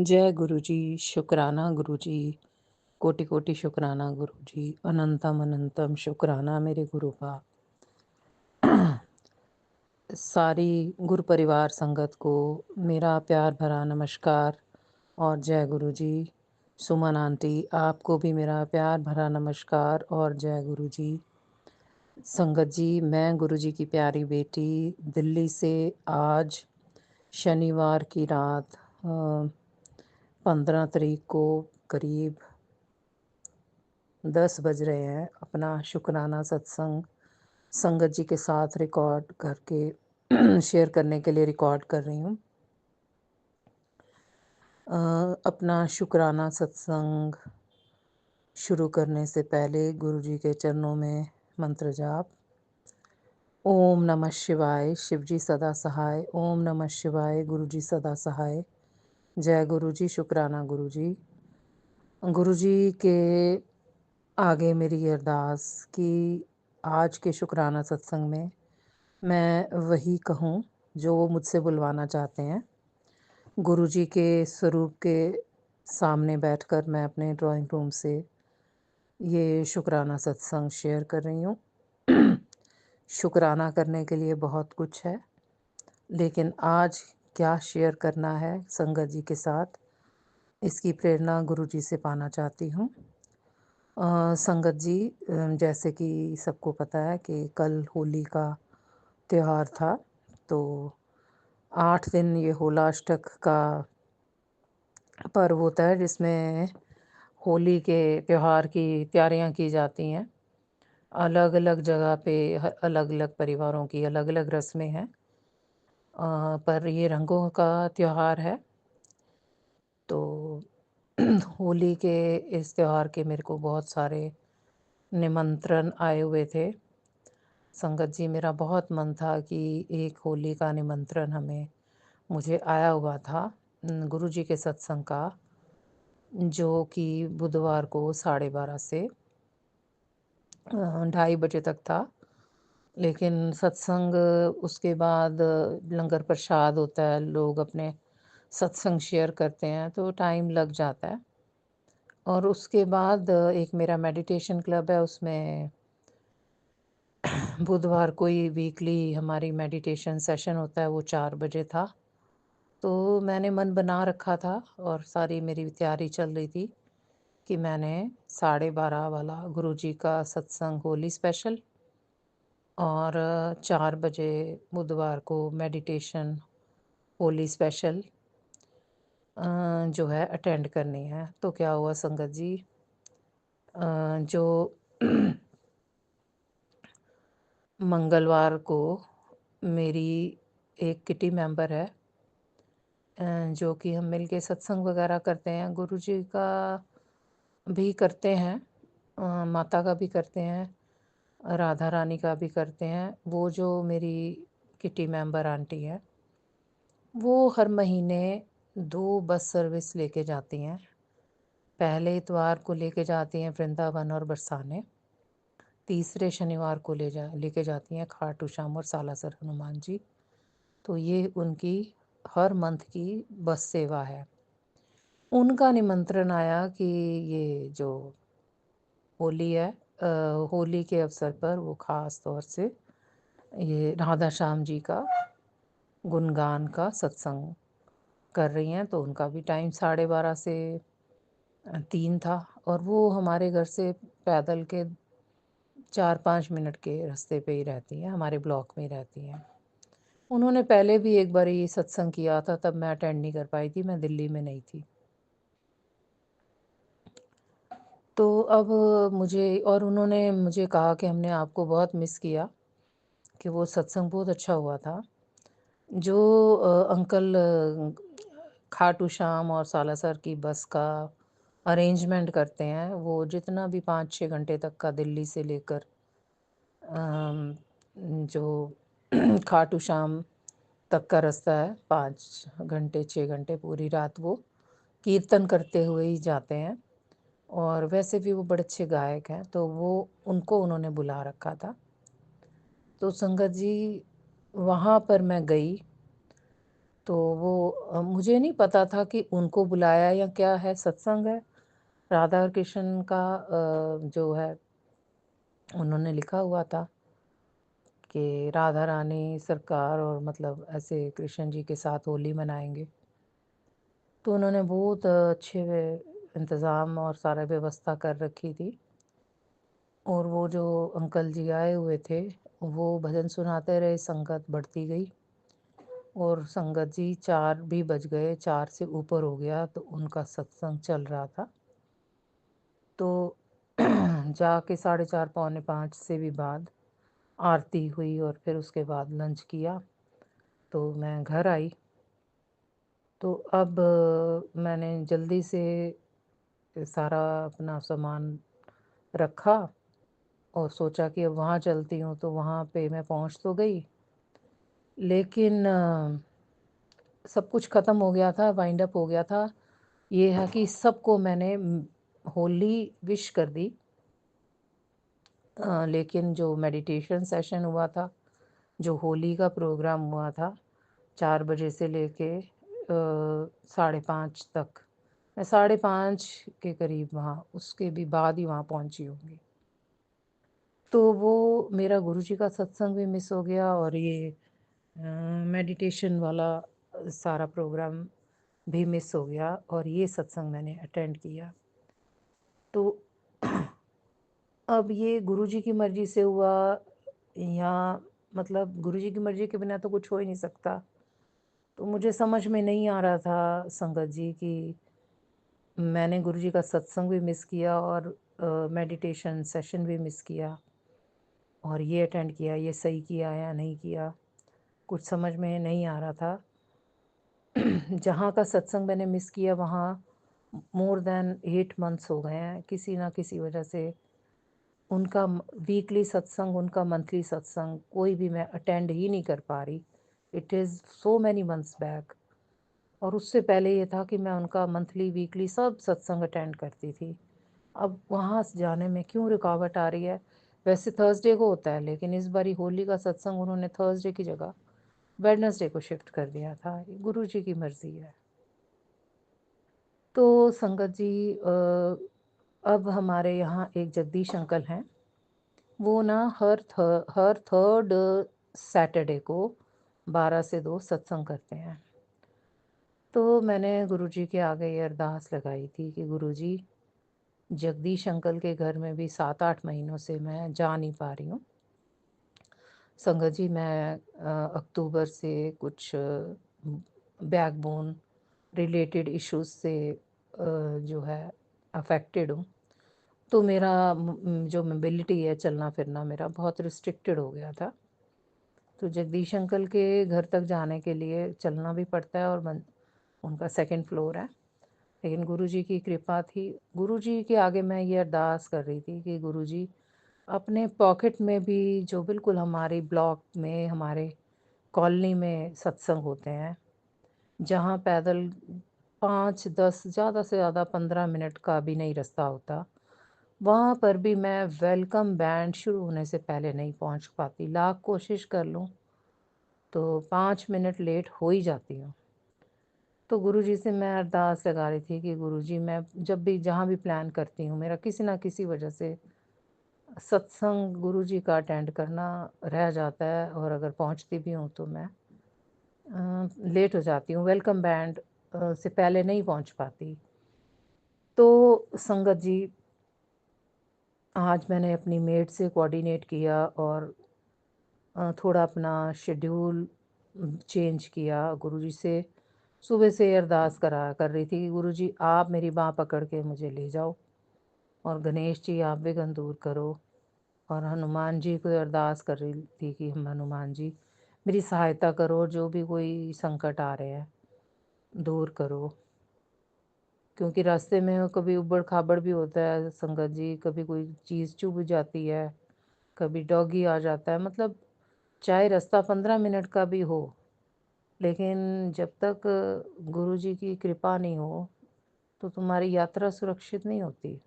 जय गुरु जी, शुक्राना गुरु जी, कोटि कोटि शुक्राना गुरु जी, अनंतम अनंतम शुक्राना मेरे गुरु का। सारी गुरु परिवार संगत को मेरा प्यार भरा नमस्कार और जय गुरु जी। सुमन आंटी आपको भी मेरा प्यार भरा नमस्कार और जय गुरु जी। संगत जी, मैं गुरु जी की प्यारी बेटी दिल्ली से आज शनिवार की रात 15 तारीख को करीब 10 बज रहे हैं अपना शुक्राना सत्संग संगत जी के साथ रिकॉर्ड करके शेयर करने के लिए रिकॉर्ड कर रही हूँ। अपना शुक्राना सत्संग शुरू करने से पहले गुरु जी के चरणों में मंत्र जाप। ओम नमः शिवाय, शिव जी सदा सहाय। ओम नमः शिवाय, गुरु जी सदा सहाय। जय गुरु जी, शुक्राना गुरु जी। गुरु जी के आगे मेरी अरदास कि आज के शुक्राना सत्संग में मैं वही कहूँ जो वो मुझसे बुलवाना चाहते हैं। गुरु जी के स्वरूप के सामने बैठकर मैं अपने ड्राइंग रूम से ये शुक्राना सत्संग शेयर कर रही हूँ। शुक्राना करने के लिए बहुत कुछ है, लेकिन आज क्या शेयर करना है संगत जी के साथ, इसकी प्रेरणा गुरु जी से पाना चाहती हूँ। संगत जी, जैसे कि सबको पता है कि कल होली का त्यौहार था, तो 8 दिन ये होलाष्टक का पर्व होता है जिसमें होली के त्यौहार की तैयारियां की जाती हैं। अलग अलग जगह पे अलग अलग परिवारों की अलग अलग रस्में हैं, पर ये रंगों का त्यौहार है। तो होली के इस त्यौहार के मेरे को बहुत सारे निमंत्रण आए हुए थे। संगत जी, मेरा बहुत मन था कि एक होली का निमंत्रण मुझे आया हुआ था गुरु जी के सत्संग का, जो कि बुधवार को 12:30 से 2:30 बजे तक था। लेकिन सत्संग उसके बाद लंगर प्रसाद होता है, लोग अपने सत्संग शेयर करते हैं, तो टाइम लग जाता है। और उसके बाद एक मेरा मेडिटेशन क्लब है, उसमें बुधवार को ही वीकली हमारी मेडिटेशन सेशन होता है, वो 4 बजे था। तो मैंने मन बना रखा था और सारी मेरी तैयारी चल रही थी कि मैंने 12:30 वाला गुरु जी का सत्संग होली स्पेशल और 4 बजे बुधवार को मेडिटेशन होली स्पेशल जो है अटेंड करनी है। तो क्या हुआ संगत जी, जो मंगलवार को मेरी एक किटी मेंबर है, जो कि हम मिलके सत्संग वगैरह करते हैं, गुरु जी का भी करते हैं, माता का भी करते हैं, राधा रानी का भी करते हैं। वो जो मेरी किटी मेंबर आंटी है, वो हर महीने 2 बस सर्विस लेके जाती हैं। पहले इतवार को लेके जाती हैं वृंदावन और बरसाने, तीसरे शनिवार को लेके जाती हैं खाटू श्याम और सालासर हनुमान जी। तो ये उनकी हर मंथ की बस सेवा है। उनका निमंत्रण आया कि ये जो होली है, होली के अवसर पर वो ख़ास तौर से ये राधा श्याम जी का गुणगान का सत्संग कर रही हैं। तो उनका भी टाइम 12:30 से 3 था, और वो हमारे घर से पैदल के 4-5 मिनट के रास्ते पे ही रहती हैं, हमारे ब्लॉक में ही रहती हैं। उन्होंने पहले भी एक बार ये सत्संग किया था, तब मैं अटेंड नहीं कर पाई थी, मैं दिल्ली में नहीं थी। तो अब मुझे, और उन्होंने मुझे कहा कि हमने आपको बहुत मिस किया, कि वो सत्संग बहुत अच्छा हुआ था। जो अंकल खाटू श्याम और सालासर की बस का अरेंजमेंट करते हैं, वो जितना भी 5-6 घंटे तक का दिल्ली से लेकर जो खाटू श्याम तक का रास्ता है, 5 घंटे 6 घंटे पूरी रात वो कीर्तन करते हुए ही जाते हैं। और वैसे भी वो बड़े अच्छे गायक हैं, तो वो उनको उन्होंने बुला रखा था। तो संगत जी, वहाँ पर मैं गई, तो वो मुझे नहीं पता था कि उनको बुलाया या क्या है, सत्संग है। राधा और कृष्ण का जो है उन्होंने लिखा हुआ था कि राधा रानी सरकार और मतलब ऐसे कृष्ण जी के साथ होली मनाएंगे। तो उन्होंने बहुत अच्छे इंतज़ाम और सारा व्यवस्था कर रखी थी। और वो जो अंकल जी आए हुए थे वो भजन सुनाते रहे, संगत बढ़ती गई और संगत जी 4 भी बज गए, 4 से ऊपर हो गया तो उनका सत्संग चल रहा था। तो जाके 4:30 पौने 5 से भी बाद आरती हुई और फिर उसके बाद लंच किया तो मैं घर आई। तो अब मैंने जल्दी से सारा अपना सामान रखा और सोचा कि अब वहाँ चलती हूँ, तो वहाँ पे मैं पहुँच तो गई, लेकिन सब कुछ ख़त्म हो गया था, वाइंड अप हो गया था। ये है कि सबको मैंने होली विश कर दी, लेकिन जो मेडिटेशन सेशन हुआ था, जो होली का प्रोग्राम हुआ था 4 बजे से लेके 5:30 तक, मैं 5:30 के करीब वहाँ, उसके भी बाद ही वहाँ पहुँची होंगी। तो वो मेरा गुरुजी का सत्संग भी मिस हो गया और ये मेडिटेशन वाला सारा प्रोग्राम भी मिस हो गया और ये सत्संग मैंने अटेंड किया। तो अब ये गुरुजी की मर्ज़ी से हुआ या मतलब गुरुजी की मर्ज़ी के बिना तो कुछ हो ही नहीं सकता। तो मुझे समझ में नहीं आ रहा था संगत जी कि मैंने गुरुजी का सत्संग भी मिस किया और मेडिटेशन सेशन भी मिस किया और ये अटेंड किया, ये सही किया या नहीं किया, कुछ समझ में नहीं आ रहा था। जहाँ का सत्संग मैंने मिस किया वहाँ मोर देन 8 मंथ्स हो गए हैं, किसी ना किसी वजह से उनका वीकली सत्संग, उनका मंथली सत्संग कोई भी मैं अटेंड ही नहीं कर पा रही। It is so many months back. और उससे पहले ये था कि मैं उनका मंथली वीकली सब सत्संग अटेंड करती थी। अब वहाँ जाने में क्यों रुकावट आ रही है? वैसे थर्सडे को होता है, लेकिन इस बारी होली का सत्संग उन्होंने थर्सडे की जगह वेडनेसडे को शिफ्ट कर दिया था। ये गुरु जी की मर्ज़ी है। तो संगत जी अब हमारे यहाँ एक जगदीश अंकल हैं, वो ना हर थर्ड सैटरडे को 12 से 2 सत्संग करते हैं। तो मैंने गुरुजी के आगे ये अरदास लगाई थी कि गुरुजी, जगदीश अंकल के घर में भी 7-8 महीनों से मैं जा नहीं पा रही हूँ। संगत जी, मैं अक्टूबर से कुछ बैकबोन रिलेटेड इश्यूज से जो है अफेक्टेड हूँ। तो मेरा जो मोबिलिटी है, चलना फिरना मेरा बहुत रिस्ट्रिक्टेड हो गया था। तो जगदीश अंकल के घर तक जाने के लिए चलना भी पड़ता है और उनका सेकंड फ्लोर है। लेकिन गुरुजी की कृपा थी। गुरुजी के आगे मैं ये अरदास कर रही थी कि गुरुजी, अपने पॉकेट में भी जो बिल्कुल हमारे ब्लॉक में, हमारे कॉलोनी में सत्संग होते हैं, जहाँ पैदल 5-10 ज़्यादा से ज़्यादा 15 मिनट का भी नहीं रास्ता होता, वहाँ पर भी मैं वेलकम बैंड शुरू होने से पहले नहीं पहुँच पाती। लाख कोशिश कर लूँ तो 5 मिनट लेट हो ही जाती हूँ। तो गुरुजी से मैं अरदास लगा रही थी कि गुरुजी, मैं जब भी जहाँ भी प्लान करती हूँ, मेरा किसी ना किसी वजह से सत्संग गुरुजी का अटेंड करना रह जाता है और अगर पहुँचती भी हूँ तो मैं लेट हो जाती हूँ, वेलकम बैंड से पहले नहीं पहुँच पाती। तो संगत जी, आज मैंने अपनी मेट से कोऑर्डिनेट किया और थोड़ा अपना शेड्यूल चेंज किया। गुरुजी से सुबह से अरदास कर रही थी कि गुरुजी, आप मेरी बाँह पकड़ के मुझे ले जाओ और गणेश जी, आप विघ्न दूर करो। और हनुमान जी को अरदास कर रही थी कि हम हनुमान जी मेरी सहायता करो, जो भी कोई संकट आ रहे हैं दूर करो। क्योंकि रास्ते में कभी ऊबड़ खाबड़ भी होता है संगत जी, कभी कोई चीज़ चुभ जाती है, कभी डॉगी आ जाता है। मतलब चाहे रास्ता 15 मिनट का भी हो, लेकिन जब तक गुरुजी की कृपा नहीं हो तो तुम्हारी यात्रा सुरक्षित नहीं होती।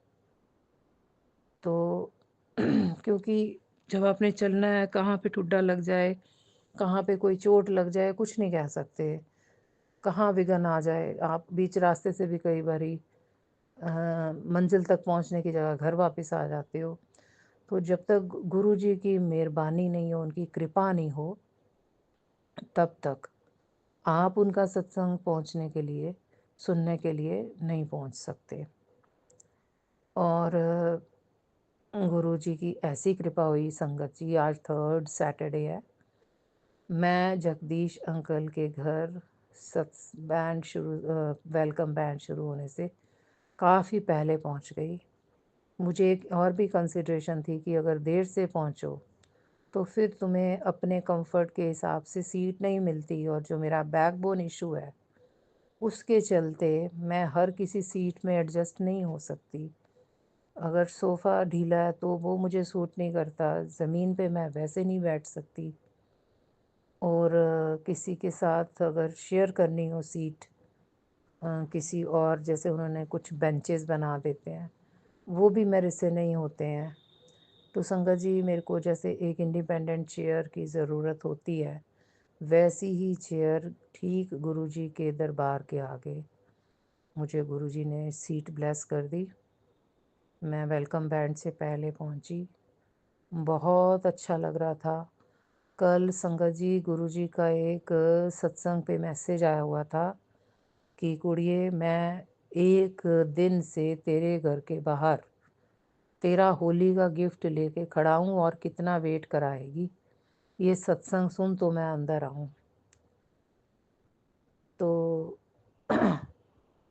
तो क्योंकि जब आपने चलना है, कहाँ पे ठुड्डा लग जाए, कहाँ पे कोई चोट लग जाए, कुछ नहीं कह सकते। कहाँ विघ्न आ जाए, आप बीच रास्ते से भी कई बारी मंजिल तक पहुंचने की जगह घर वापस आ जाते हो। तो जब तक गुरु जी की मेहरबानी नहीं हो, उनकी कृपा नहीं हो, तब तक आप उनका सत्संग पहुंचने के लिए, सुनने के लिए नहीं पहुंच सकते। और गुरु जी की ऐसी कृपा हुई संगत जी, आज थर्ड सैटरडे है, मैं जगदीश अंकल के घर वेलकम बैंड शुरू होने से काफ़ी पहले पहुंच गई। मुझे एक और भी कंसिडरेशन थी कि अगर देर से पहुंचो तो फिर तुम्हें अपने कंफर्ट के हिसाब से सीट नहीं मिलती, और जो मेरा बैकबोन इशू है उसके चलते मैं हर किसी सीट में एडजस्ट नहीं हो सकती। अगर सोफ़ा ढीला है तो वो मुझे सूट नहीं करता, ज़मीन पे मैं वैसे नहीं बैठ सकती। और किसी के साथ अगर शेयर करनी हो सीट, किसी और, जैसे उन्होंने कुछ बेंचेस बना देते हैं, वो भी मेरे से नहीं होते हैं। तो संगत जी, मेरे को जैसे एक इंडिपेंडेंट चेयर की ज़रूरत होती है, वैसी ही चेयर ठीक गुरुजी के दरबार के आगे मुझे गुरुजी ने सीट ब्लेस कर दी। मैं वेलकम बैंड से पहले पहुंची, बहुत अच्छा लग रहा था। कल संगत जी, गुरुजी का एक सत्संग पे मैसेज आया हुआ था कि कुड़िए, मैं एक दिन से तेरे घर के बाहर तेरा होली का गिफ्ट लेके खड़ा हूँ और कितना वेट कराएगी, ये सत्संग सुन तो मैं अंदर आऊँ। तो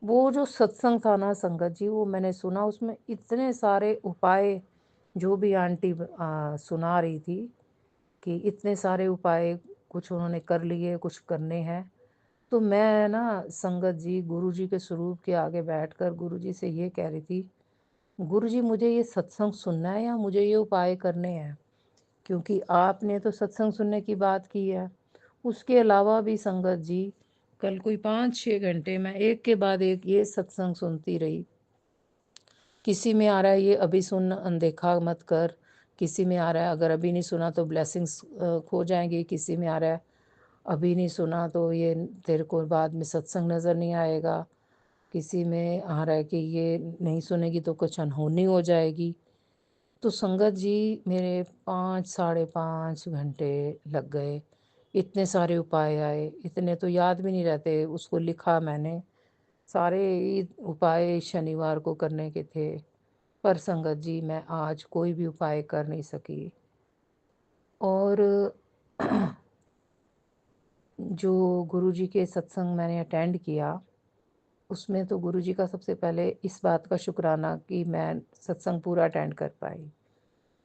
वो जो सत्संग था ना संगत जी, वो मैंने सुना, उसमें इतने सारे उपाय जो भी आंटी सुना रही थी कि इतने सारे उपाय, कुछ उन्होंने कर लिए, कुछ करने हैं। तो मैं ना संगत जी, गुरुजी के स्वरूप के आगे बैठकर गुरुजी से ये कह रही थी, गुरुजी मुझे ये सत्संग सुनना है या मुझे ये उपाय करने हैं? क्योंकि आपने तो सत्संग सुनने की बात की है, उसके अलावा भी संगत जी कल कोई 5-6 घंटे मैं एक के बाद एक ये सत्संग सुनती रही। किसी में आ रहा है ये अभी सुन, अनदेखा मत कर। किसी में आ रहा है अगर अभी नहीं सुना तो ब्लेसिंग्स खो जाएंगी। किसी में आ रहा है अभी नहीं सुना तो ये तेरे को बाद में सत्संग नज़र नहीं आएगा। किसी में आ रहा है कि ये नहीं सुनेगी तो कुछ अनहोनी हो जाएगी। तो संगत जी, मेरे 5 साढ़े 5 घंटे लग गए, इतने सारे उपाय आए, इतने तो याद भी नहीं रहते, उसको लिखा मैंने। सारे ही उपाय शनिवार को करने के थे, पर संगत जी मैं आज कोई भी उपाय कर नहीं सकी। और जो गुरुजी के सत्संग मैंने अटेंड किया, उसमें तो गुरुजी का सबसे पहले इस बात का शुक्राना कि मैं सत्संग पूरा अटेंड कर पाई,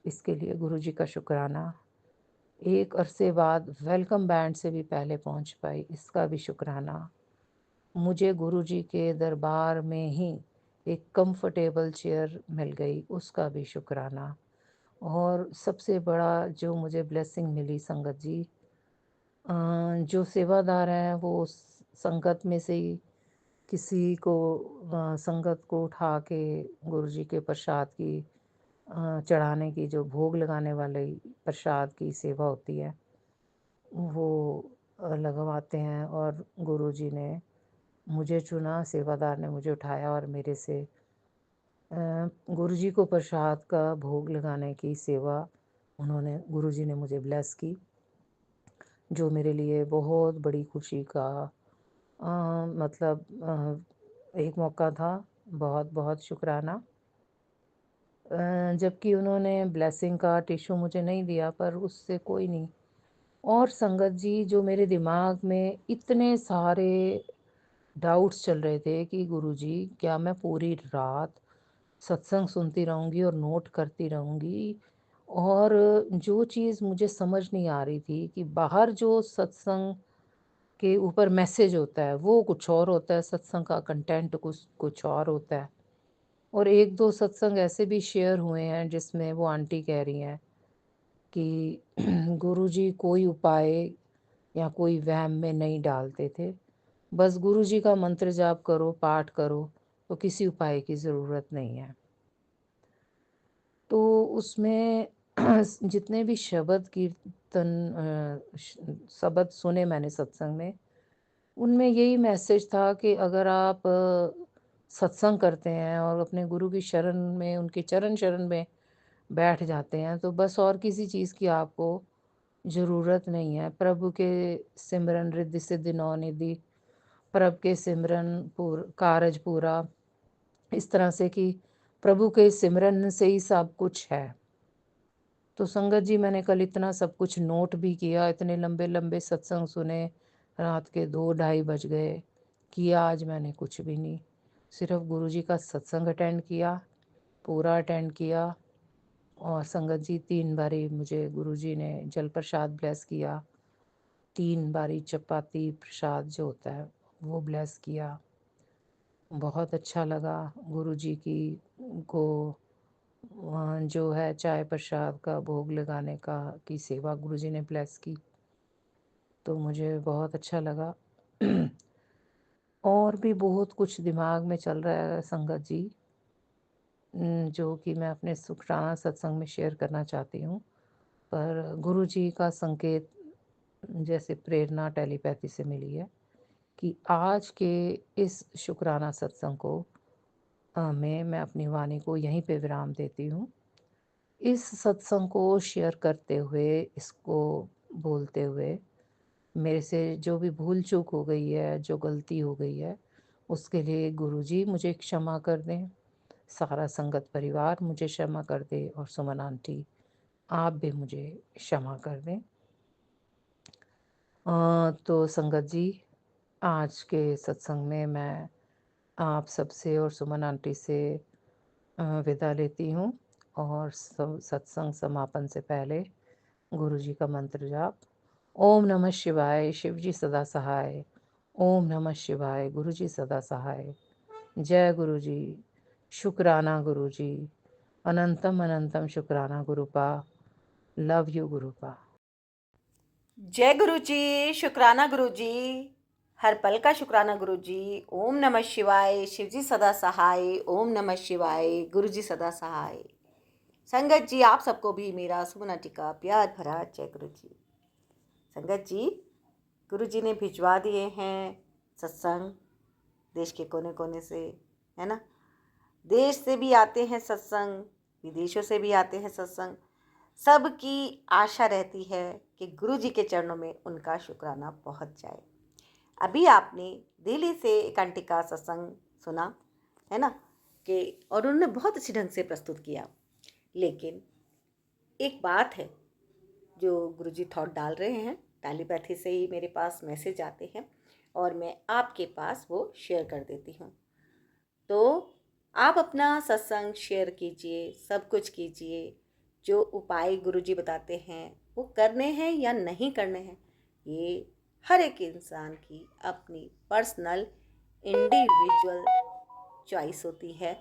इसके लिए गुरुजी का शुक्राना। एक अरसे बाद वेलकम बैंड से भी पहले पहुंच पाई, इसका भी शुक्राना। मुझे गुरुजी के दरबार में ही एक कंफर्टेबल चेयर मिल गई, उसका भी शुक्राना। और सबसे बड़ा जो मुझे ब्लेसिंग मिली संगत जी, जो सेवादार हैं वो संगत में से ही किसी को, संगत को उठा के गुरुजी के प्रसाद की, चढ़ाने की, जो भोग लगाने वाले प्रसाद की सेवा होती है, वो लगवाते हैं। और गुरुजी ने मुझे चुना, सेवादार ने मुझे उठाया और मेरे से गुरुजी को प्रसाद का भोग लगाने की सेवा उन्होंने, गुरुजी ने मुझे ब्लेस की, जो मेरे लिए बहुत बड़ी खुशी का मतलब एक मौका था। बहुत बहुत शुक्राना। जबकि उन्होंने ब्लेसिंग का टिश्यू मुझे नहीं दिया, पर उससे कोई नहीं। और संगत जी, जो मेरे दिमाग में इतने सारे डाउट्स चल रहे थे कि गुरुजी, क्या मैं पूरी रात सत्संग सुनती रहूँगी और नोट करती रहूँगी? और जो चीज़ मुझे समझ नहीं आ रही थी कि बाहर जो सत्संग के ऊपर मैसेज होता है वो कुछ और होता है, सत्संग का कंटेंट कुछ कुछ और होता है। और एक दो सत्संग ऐसे भी शेयर हुए हैं जिसमें वो आंटी कह रही हैं कि गुरुजी कोई उपाय या कोई वहम में नहीं डालते थे, बस गुरुजी का मंत्र जाप करो, पाठ करो, तो किसी उपाय की ज़रूरत नहीं है। तो उसमें जितने भी शब्द कीर्तन, शब्द सुने मैंने सत्संग में, उनमें यही मैसेज था कि अगर आप सत्संग करते हैं और अपने गुरु की शरण में, उनके चरण शरण में बैठ जाते हैं, तो बस और किसी चीज़ की आपको ज़रूरत नहीं है। प्रभु के सिमरन रिद्धि सिद्धि नौ निधि, प्रभु के सिमरन कारज पूरा, इस तरह से कि प्रभु के सिमरन से ही सब कुछ है। तो संगत जी, मैंने कल इतना सब कुछ नोट भी किया, इतने लंबे लंबे सत्संग सुने, रात के 2 ढाई बज गए, किया आज मैंने कुछ भी नहीं, सिर्फ गुरु जी का सत्संग अटेंड किया, पूरा अटेंड किया। और संगत जी, 3 बारी मुझे गुरु जी ने जल प्रसाद ब्लेस किया, 3 बारी चपाती प्रसाद जो होता है वो ब्लेस किया। बहुत अच्छा लगा गुरु जी की को जो है चाय प्रसाद का भोग लगाने का की सेवा गुरु जी ने ब्लेस की, तो मुझे बहुत अच्छा लगा। और भी बहुत कुछ दिमाग में चल रहा है संगत जी, जो कि मैं अपने शुक्राना सत्संग में शेयर करना चाहती हूँ। पर गुरु जी का संकेत जैसे प्रेरणा टेलीपैथी से मिली है कि आज के इस शुक्राना सत्संग को मैं अपनी वाणी को यहीं पे विराम देती हूँ। इस सत्संग को शेयर करते हुए, इसको बोलते हुए, मेरे से जो भी भूल चूक हो गई है, जो गलती हो गई है, उसके लिए गुरुजी मुझे क्षमा कर दें, सारा संगत परिवार मुझे क्षमा कर दे, और सुमन आंटी आप भी मुझे क्षमा कर दें। तो संगत जी, आज के सत्संग में मैं आप सबसे और सुमन आंटी से विदा लेती हूँ। और सत्संग समापन से पहले गुरु जी का मंत्र जाप। ओम नमः शिवाय, शिव जी सदा सहाय। ओम नमः शिवाय, गुरु जी सदा सहाय। जय गुरु जी, शुक्राना गुरु जी, अनंतम अनंतम शुक्राना गुरुपा। Love you गुरुपा। जय गुरु जी, शुक्राना गुरु जी, हर पल का शुक्राना गुरु जी। ओम नमः शिवाय, शिव जी सदा सहाय। ओम नमः शिवाय, गुरु जी सदा सहाय। संगत जी, आप सबको भी मेरा सुमन आंटी का प्यार भरा जय गुरु जी। संगत जी, गुरु जी ने भिजवा दिए हैं सत्संग देश के कोने कोने से, है ना। देश से भी आते हैं सत्संग, विदेशों से भी आते हैं सत्संग। सबकी आशा रहती है कि गुरु जी के चरणों में उनका शुक्राना पहुंच जाए। अभी आपने दिल्ली से एक आंटी का सत्संग सुना, है ना, कि और उन्होंने बहुत अच्छी ढंग से प्रस्तुत किया। लेकिन एक बात है जो गुरु जी थॉट डाल रहे हैं, टेलीपैथी से ही मेरे पास मैसेज आते हैं और मैं आपके पास वो शेयर कर देती हूँ। तो आप अपना सत्संग शेयर कीजिए, सब कुछ कीजिए। जो उपाय गुरुजी बताते हैं वो करने हैं या नहीं करने हैं, ये हर एक इंसान की अपनी पर्सनल इंडिविजुअल चॉइस होती है,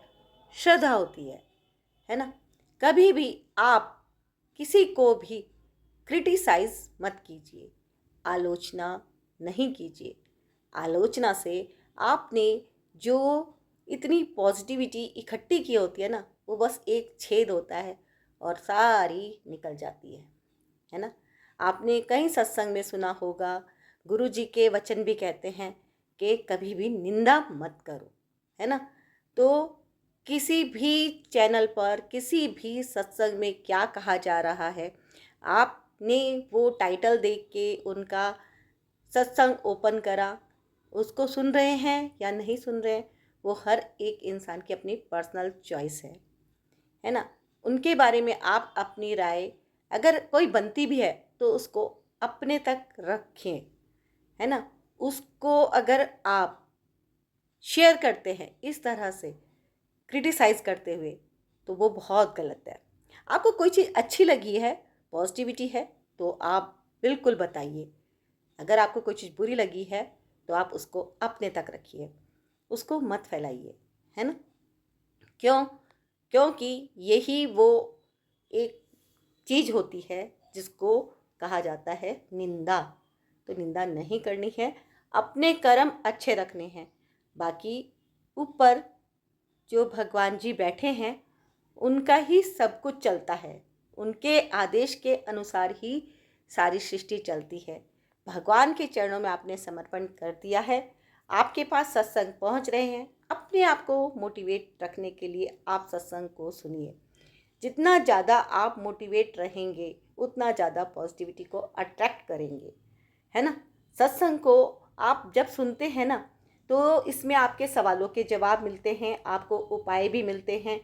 श्रद्धा होती है ना। कभी भी आप किसी को भी क्रिटिसाइज मत कीजिए, आलोचना नहीं कीजिए। आलोचना से आपने जो इतनी पॉजिटिविटी इकट्ठी की होती है ना, वो बस एक छेद होता है और सारी निकल जाती है ना। आपने कई सत्संग में सुना होगा, गुरु जी के वचन भी कहते हैं कि कभी भी निंदा मत करो, है ना। तो किसी भी चैनल पर किसी भी सत्संग में क्या कहा जा रहा है, आपने वो टाइटल देख के उनका सत्संग ओपन करा, उसको सुन रहे हैं या नहीं सुन रहे हैं, वो हर एक इंसान की अपनी पर्सनल चॉइस है ना। उनके बारे में आप अपनी राय अगर कोई बनती भी है तो उसको अपने तक रखें, है ना। उसको अगर आप शेयर करते हैं इस तरह से क्रिटिसाइज़ करते हुए, तो वो बहुत गलत है। आपको कोई चीज़ अच्छी लगी है, पॉजिटिविटी है, तो आप बिल्कुल बताइए। अगर आपको कोई चीज़ बुरी लगी है तो आप उसको अपने तक रखिए, उसको मत फैलाइए, है ना। क्यों? क्योंकि यही वो एक चीज़ होती है जिसको कहा जाता है निंदा। तो निंदा नहीं करनी है, अपने कर्म अच्छे रखने हैं। बाकी ऊपर जो भगवान जी बैठे हैं उनका ही सब कुछ चलता है, उनके आदेश के अनुसार ही सारी सृष्टि चलती है। भगवान के चरणों में आपने समर्पण कर दिया है, आपके पास सत्संग पहुंच रहे हैं। अपने आप को मोटिवेट रखने के लिए आप सत्संग को सुनिए। जितना ज़्यादा आप मोटिवेट रहेंगे उतना ज़्यादा पॉजिटिविटी को अट्रैक्ट करेंगे, है ना। सत्संग को आप जब सुनते हैं ना, तो इसमें आपके सवालों के जवाब मिलते हैं, आपको उपाय भी मिलते हैं।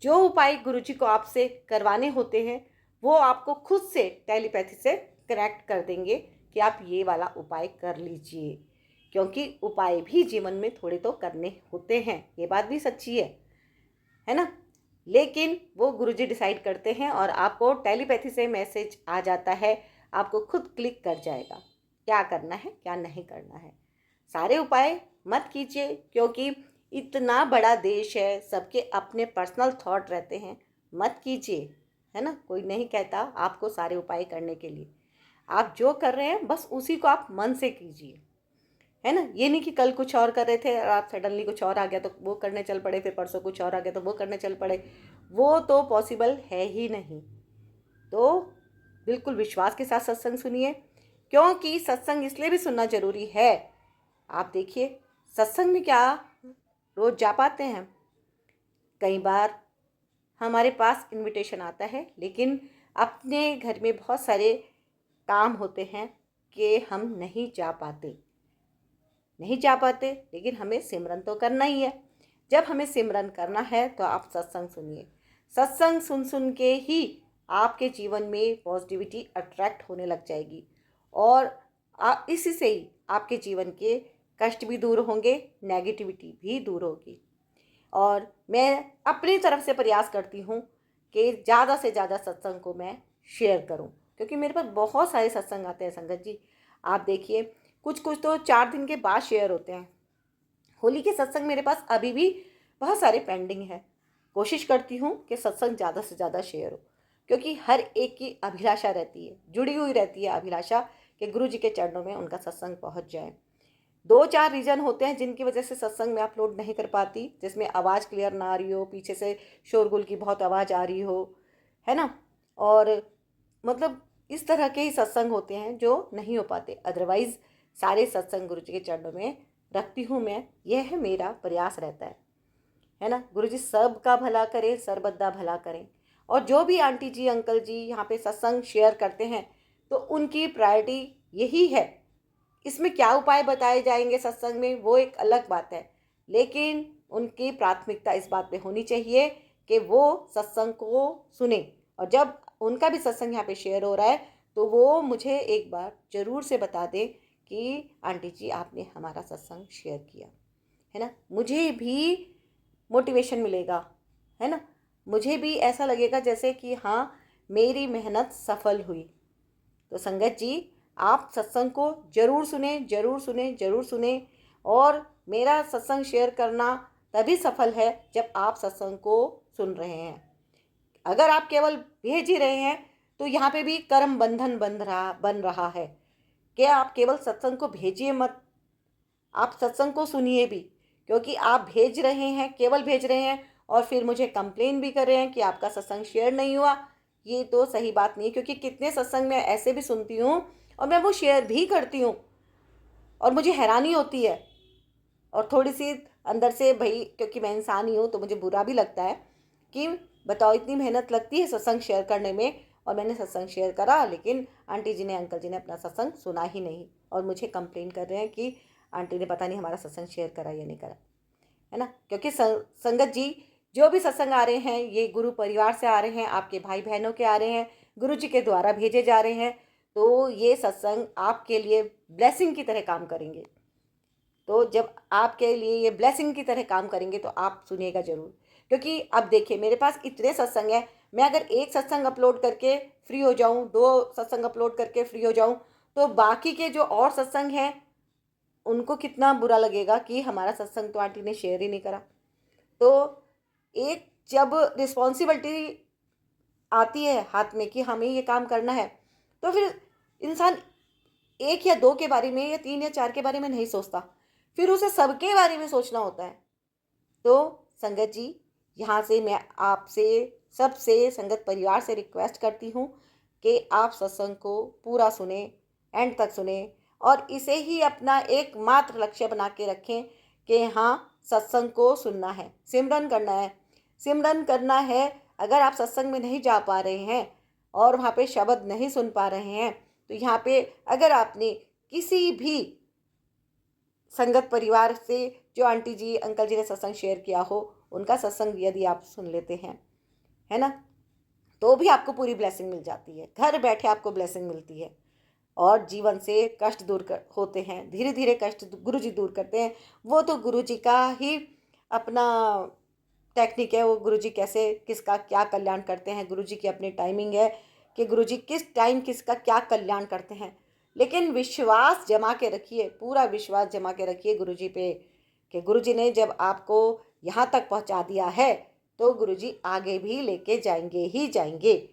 जो उपाय गुरुजी को आपसे करवाने होते हैं वो आपको खुद से टेलीपैथी से कनेक्ट कर देंगे कि आप ये वाला उपाय कर लीजिए, क्योंकि उपाय भी जीवन में थोड़े तो करने होते हैं, ये बात भी सच्ची है ना। लेकिन वो गुरुजी डिसाइड करते हैं और आपको टेलीपैथी से मैसेज आ जाता है, आपको खुद क्लिक कर जाएगा क्या करना है क्या नहीं करना है। सारे उपाय मत कीजिए, क्योंकि इतना बड़ा देश है, सबके अपने पर्सनल थॉट रहते हैं, मत कीजिए, है ना। कोई नहीं कहता आपको सारे उपाय करने के लिए। आप जो कर रहे हैं बस उसी को आप मन से कीजिए, है ना। ये नहीं कि कल कुछ और कर रहे थे और आप सडनली कुछ और आ गया तो वो करने चल पड़े, फिर परसों कुछ और आ गया तो वो करने चल पड़े, वो तो पॉसिबल है ही नहीं। तो बिल्कुल विश्वास के साथ सत्संग सुनिए, क्योंकि सत्संग इसलिए भी सुनना जरूरी है। आप देखिए सत्संग में क्या रोज जा पाते हैं, कई बार हमारे पास इनविटेशन आता है, लेकिन अपने घर में बहुत सारे काम होते हैं कि हम नहीं जा पाते। लेकिन हमें सिमरन तो करना ही है। जब हमें सिमरन करना है तो आप सत्संग सुनिए। सत्संग सुन सुन के ही आपके जीवन में पॉजिटिविटी अट्रैक्ट होने लग जाएगी, और इसी से ही आपके जीवन के कष्ट भी दूर होंगे, नेगेटिविटी भी दूर होगी। और मैं अपनी तरफ से प्रयास करती हूँ कि ज़्यादा से ज़्यादा सत्संग को मैं शेयर करूँ, क्योंकि मेरे पास बहुत सारे सत्संग आते हैं संगत जी। आप देखिए कुछ कुछ तो 4 दिन के बाद शेयर होते हैं। होली के सत्संग मेरे पास अभी भी बहुत सारे पेंडिंग है। कोशिश करती हूँ कि सत्संग ज़्यादा से ज़्यादा शेयर हो, क्योंकि हर एक की अभिलाषा रहती है, जुड़ी हुई रहती है अभिलाषा कि गुरु जी के चरणों में उनका सत्संग पहुँच जाए। 2-4 रीज़न होते हैं जिनकी वजह से सत्संग में अपलोड नहीं कर पाती, जिसमें आवाज़ क्लियर ना आ रही हो, पीछे से शोरगुल की बहुत आवाज़ आ रही हो, है ना। और मतलब इस तरह के ही सत्संग होते हैं जो नहीं हो पाते। अदरवाइज़ सारे सत्संग गुरु जी के चरणों में रखती हूँ मैं, यह है मेरा प्रयास रहता है ना। गुरु जी सबका भला करें, सर्वदा भला करें। और जो भी आंटी जी अंकल जी यहाँ पे सत्संग शेयर करते हैं तो उनकी प्रायोरिटी यही है। इसमें क्या उपाय बताए जाएंगे सत्संग में वो एक अलग बात है, लेकिन उनकी प्राथमिकता इस बात पे होनी चाहिए कि वो सत्संग को सुने। और जब उनका भी सत्संग यहाँ पे शेयर हो रहा है तो वो मुझे एक बार ज़रूर से बता दें कि आंटी जी आपने हमारा सत्संग शेयर किया, है ना। मुझे भी मोटिवेशन मिलेगा, है ना। मुझे भी ऐसा लगेगा जैसे कि हाँ मेरी मेहनत सफल हुई। तो संगत जी आप सत्संग को जरूर सुने, जरूर सुने, जरूर सुने। और मेरा सत्संग शेयर करना तभी सफल है जब आप सत्संग को सुन रहे हैं। अगर आप केवल भेज ही रहे हैं तो यहाँ पे भी कर्म बंधन बन रहा है कि आप केवल सत्संग को भेजिए मत, आप सत्संग को सुनिए भी। क्योंकि आप भेज रहे हैं, केवल भेज रहे हैं और फिर मुझे कंप्लेन भी कर रहे हैं कि आपका सत्संग शेयर नहीं हुआ, ये तो सही बात नहीं है। क्योंकि कितने सत्संग मैं ऐसे भी सुनती हूँ और मैं वो शेयर भी करती हूँ और मुझे हैरानी होती है, और थोड़ी सी अंदर से भाई, क्योंकि मैं इंसान ही हूँ तो मुझे बुरा भी लगता है कि बताओ इतनी मेहनत लगती है सत्संग शेयर करने में, और मैंने सत्संग शेयर करा लेकिन आंटी जी ने अंकल जी ने अपना सत्संग सुना ही नहीं, और मुझे कंप्लेन कर रहे हैं कि आंटी ने पता नहीं हमारा सत्संग शेयर करा या नहीं करा, है ना। क्योंकि संगत जी जो भी सत्संग आ रहे हैं ये गुरु परिवार से आ रहे हैं, आपके भाई बहनों के आ रहे हैं, गुरु जी के द्वारा भेजे जा रहे हैं। तो ये सत्संग आपके लिए ब्लेसिंग की तरह काम करेंगे। तो जब आपके लिए ये ब्लेसिंग की तरह काम करेंगे तो आप सुनिएगा ज़रूर। क्योंकि अब देखिए मेरे पास इतने सत्संग हैं, मैं अगर एक सत्संग अपलोड करके फ्री हो जाऊं, 2 सत्संग अपलोड करके फ्री हो जाऊं, तो बाकी के जो और सत्संग हैं उनको कितना बुरा लगेगा कि हमारा सत्संग तो आंटी ने शेयर ही नहीं करा। तो एक जब रिस्पॉन्सिबिलिटी आती है हाथ में कि हमें ये काम करना है, तो फिर इंसान 1 या 2 के बारे में या 3 या 4 के बारे में नहीं सोचता, फिर उसे सबके बारे में सोचना होता है। तो संगत जी यहाँ से मैं आपसे सबसे संगत परिवार से रिक्वेस्ट करती हूँ कि आप सत्संग को पूरा सुने, एंड तक सुने। और इसे ही अपना एकमात्र लक्ष्य बना के रखें कि हाँ, सत्संग को सुनना है, सिमरन करना है। सिमरन करना है। अगर आप सत्संग में नहीं जा पा रहे हैं और वहाँ पे शब्द नहीं सुन पा रहे हैं, तो यहाँ पे अगर आपने किसी भी संगत परिवार से, जो आंटी जी अंकल जी ने सत्संग शेयर किया हो, उनका सत्संग यदि आप सुन लेते हैं, है ना, तो भी आपको पूरी ब्लेसिंग मिल जाती है। घर बैठे आपको ब्लेसिंग मिलती है और जीवन से कष्ट दूर कर होते हैं। धीरे धीरे कष्ट गुरु जी दूर करते हैं। वो तो गुरु जी का ही अपना टेक्निक है। वो गुरु जी कैसे किसका क्या कल्याण करते हैं, गुरु जी की अपनी टाइमिंग है कि गुरु जी किस टाइम किसका क्या कल्याण करते हैं। लेकिन विश्वास जमा के रखिए, पूरा विश्वास जमा के रखिए गुरु जी पे, कि गुरु जी ने जब आपको यहाँ तक पहुँचा दिया है तो गुरु जी आगे भी लेके जाएंगे ही जाएंगे,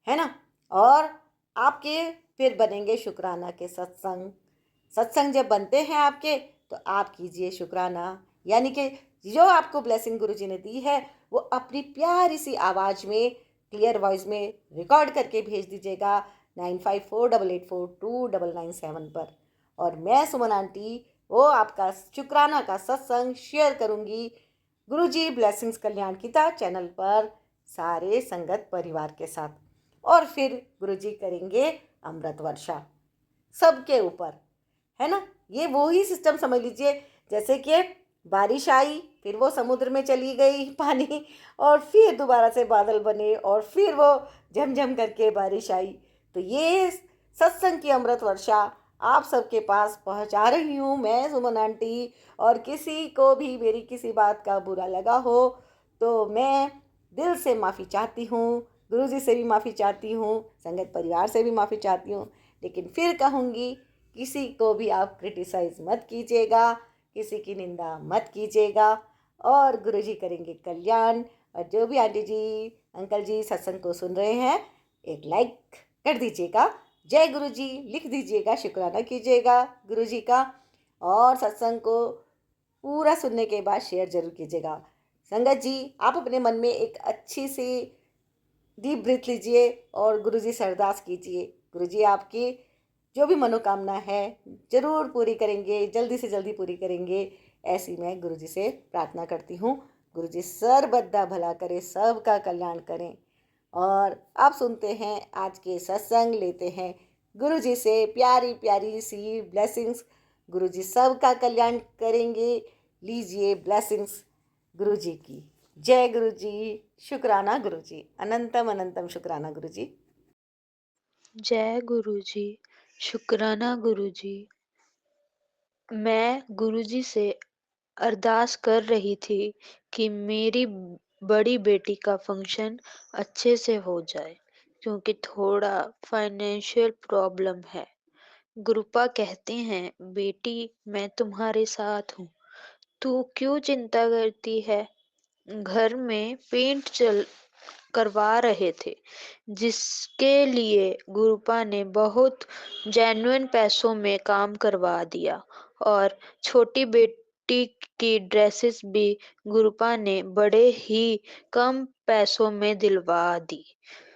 है ना। और आपके फिर बनेंगे शुक्राना के सत्संग। सत्संग जब बनते हैं आपके, तो आप कीजिए शुक्राना। यानी कि जो आपको ब्लेसिंग गुरु जी ने दी है, वो अपनी प्यारी सी आवाज़ में, क्लियर वॉइस में रिकॉर्ड करके भेज दीजिएगा 9548842997 पर। और मैं सुमन आंटी वो आपका शुक्राना का सत्संग शेयर करूँगी गुरु जी ब्लेसिंग्स कल्याण गीता चैनल पर सारे संगत परिवार के साथ। और फिर गुरु जी करेंगे अमृत वर्षा सबके ऊपर, है ना। ये वो ही सिस्टम समझ लीजिए जैसे कि बारिश आई, फिर वो समुद्र में चली गई पानी, और फिर दोबारा से बादल बने, और फिर वो झमझम करके बारिश आई। तो ये सत्संग की अमृत वर्षा आप सबके पास पहुंचा रही हूँ मैं सुमन आंटी। और किसी को भी मेरी किसी बात का बुरा लगा हो तो मैं दिल से माफ़ी चाहती हूँ, गुरु जी से भी माफ़ी चाहती हूँ, संगत परिवार से भी माफ़ी चाहती हूँ। लेकिन फिर कहूँगी, किसी को भी आप क्रिटिसाइज़ मत कीजिएगा, किसी की निंदा मत कीजिएगा, और गुरु जी करेंगे कल्याण। और जो भी आंटी जी अंकल जी सत्संग को सुन रहे हैं, एक लाइक कर दीजिएगा, जय गुरु जी लिख दीजिएगा, शुक्राना कीजिएगा गुरु जी का। और सत्संग को पूरा सुनने के बाद शेयर जरूर कीजिएगा। संगत जी, आप अपने मन में एक अच्छी सी डीप ब्रीथ लीजिए और गुरु जी से अरदास कीजिए। गुरु जी आपकी जो भी मनोकामना है जरूर पूरी करेंगे, जल्दी से जल्दी पूरी करेंगे, ऐसी मैं गुरु जी से प्रार्थना करती हूँ। गुरु जी सर्वदा भला करें, सबका कल्याण करें। और आप सुनते हैं आज के सत्संग, लेते हैं गुरु जी से प्यारी प्यारी सी ब्लेसिंग्स। गुरु जी सबका कल्याण करेंगे। लीजिए ब्लेसिंग्स गुरु जी की। जय गुरु जी, शुक्राना गुरु जी, अनंतम अनंतम शुक्राना गुरु जी। जय गुरु जी, शुक्राना गुरु जी। मैं गुरुजी से अरदास कर रही थी कि मेरी बड़ी बेटी का फंक्शन अच्छे से हो जाए, क्योंकि थोड़ा फाइनेंशियल प्रॉब्लम है। गुरुपा कहते हैं, बेटी मैं तुम्हारे साथ हूँ, तू क्यों चिंता करती है। घर में पेंट चल करवा रहे थे, जिसके लिए गुरुपा ने बहुत जेन्युइन पैसों में काम करवा दिया, और छोटी बेटी की ड्रेसेस भी गुरुपा ने बड़े ही कम पैसों में दिलवा दी।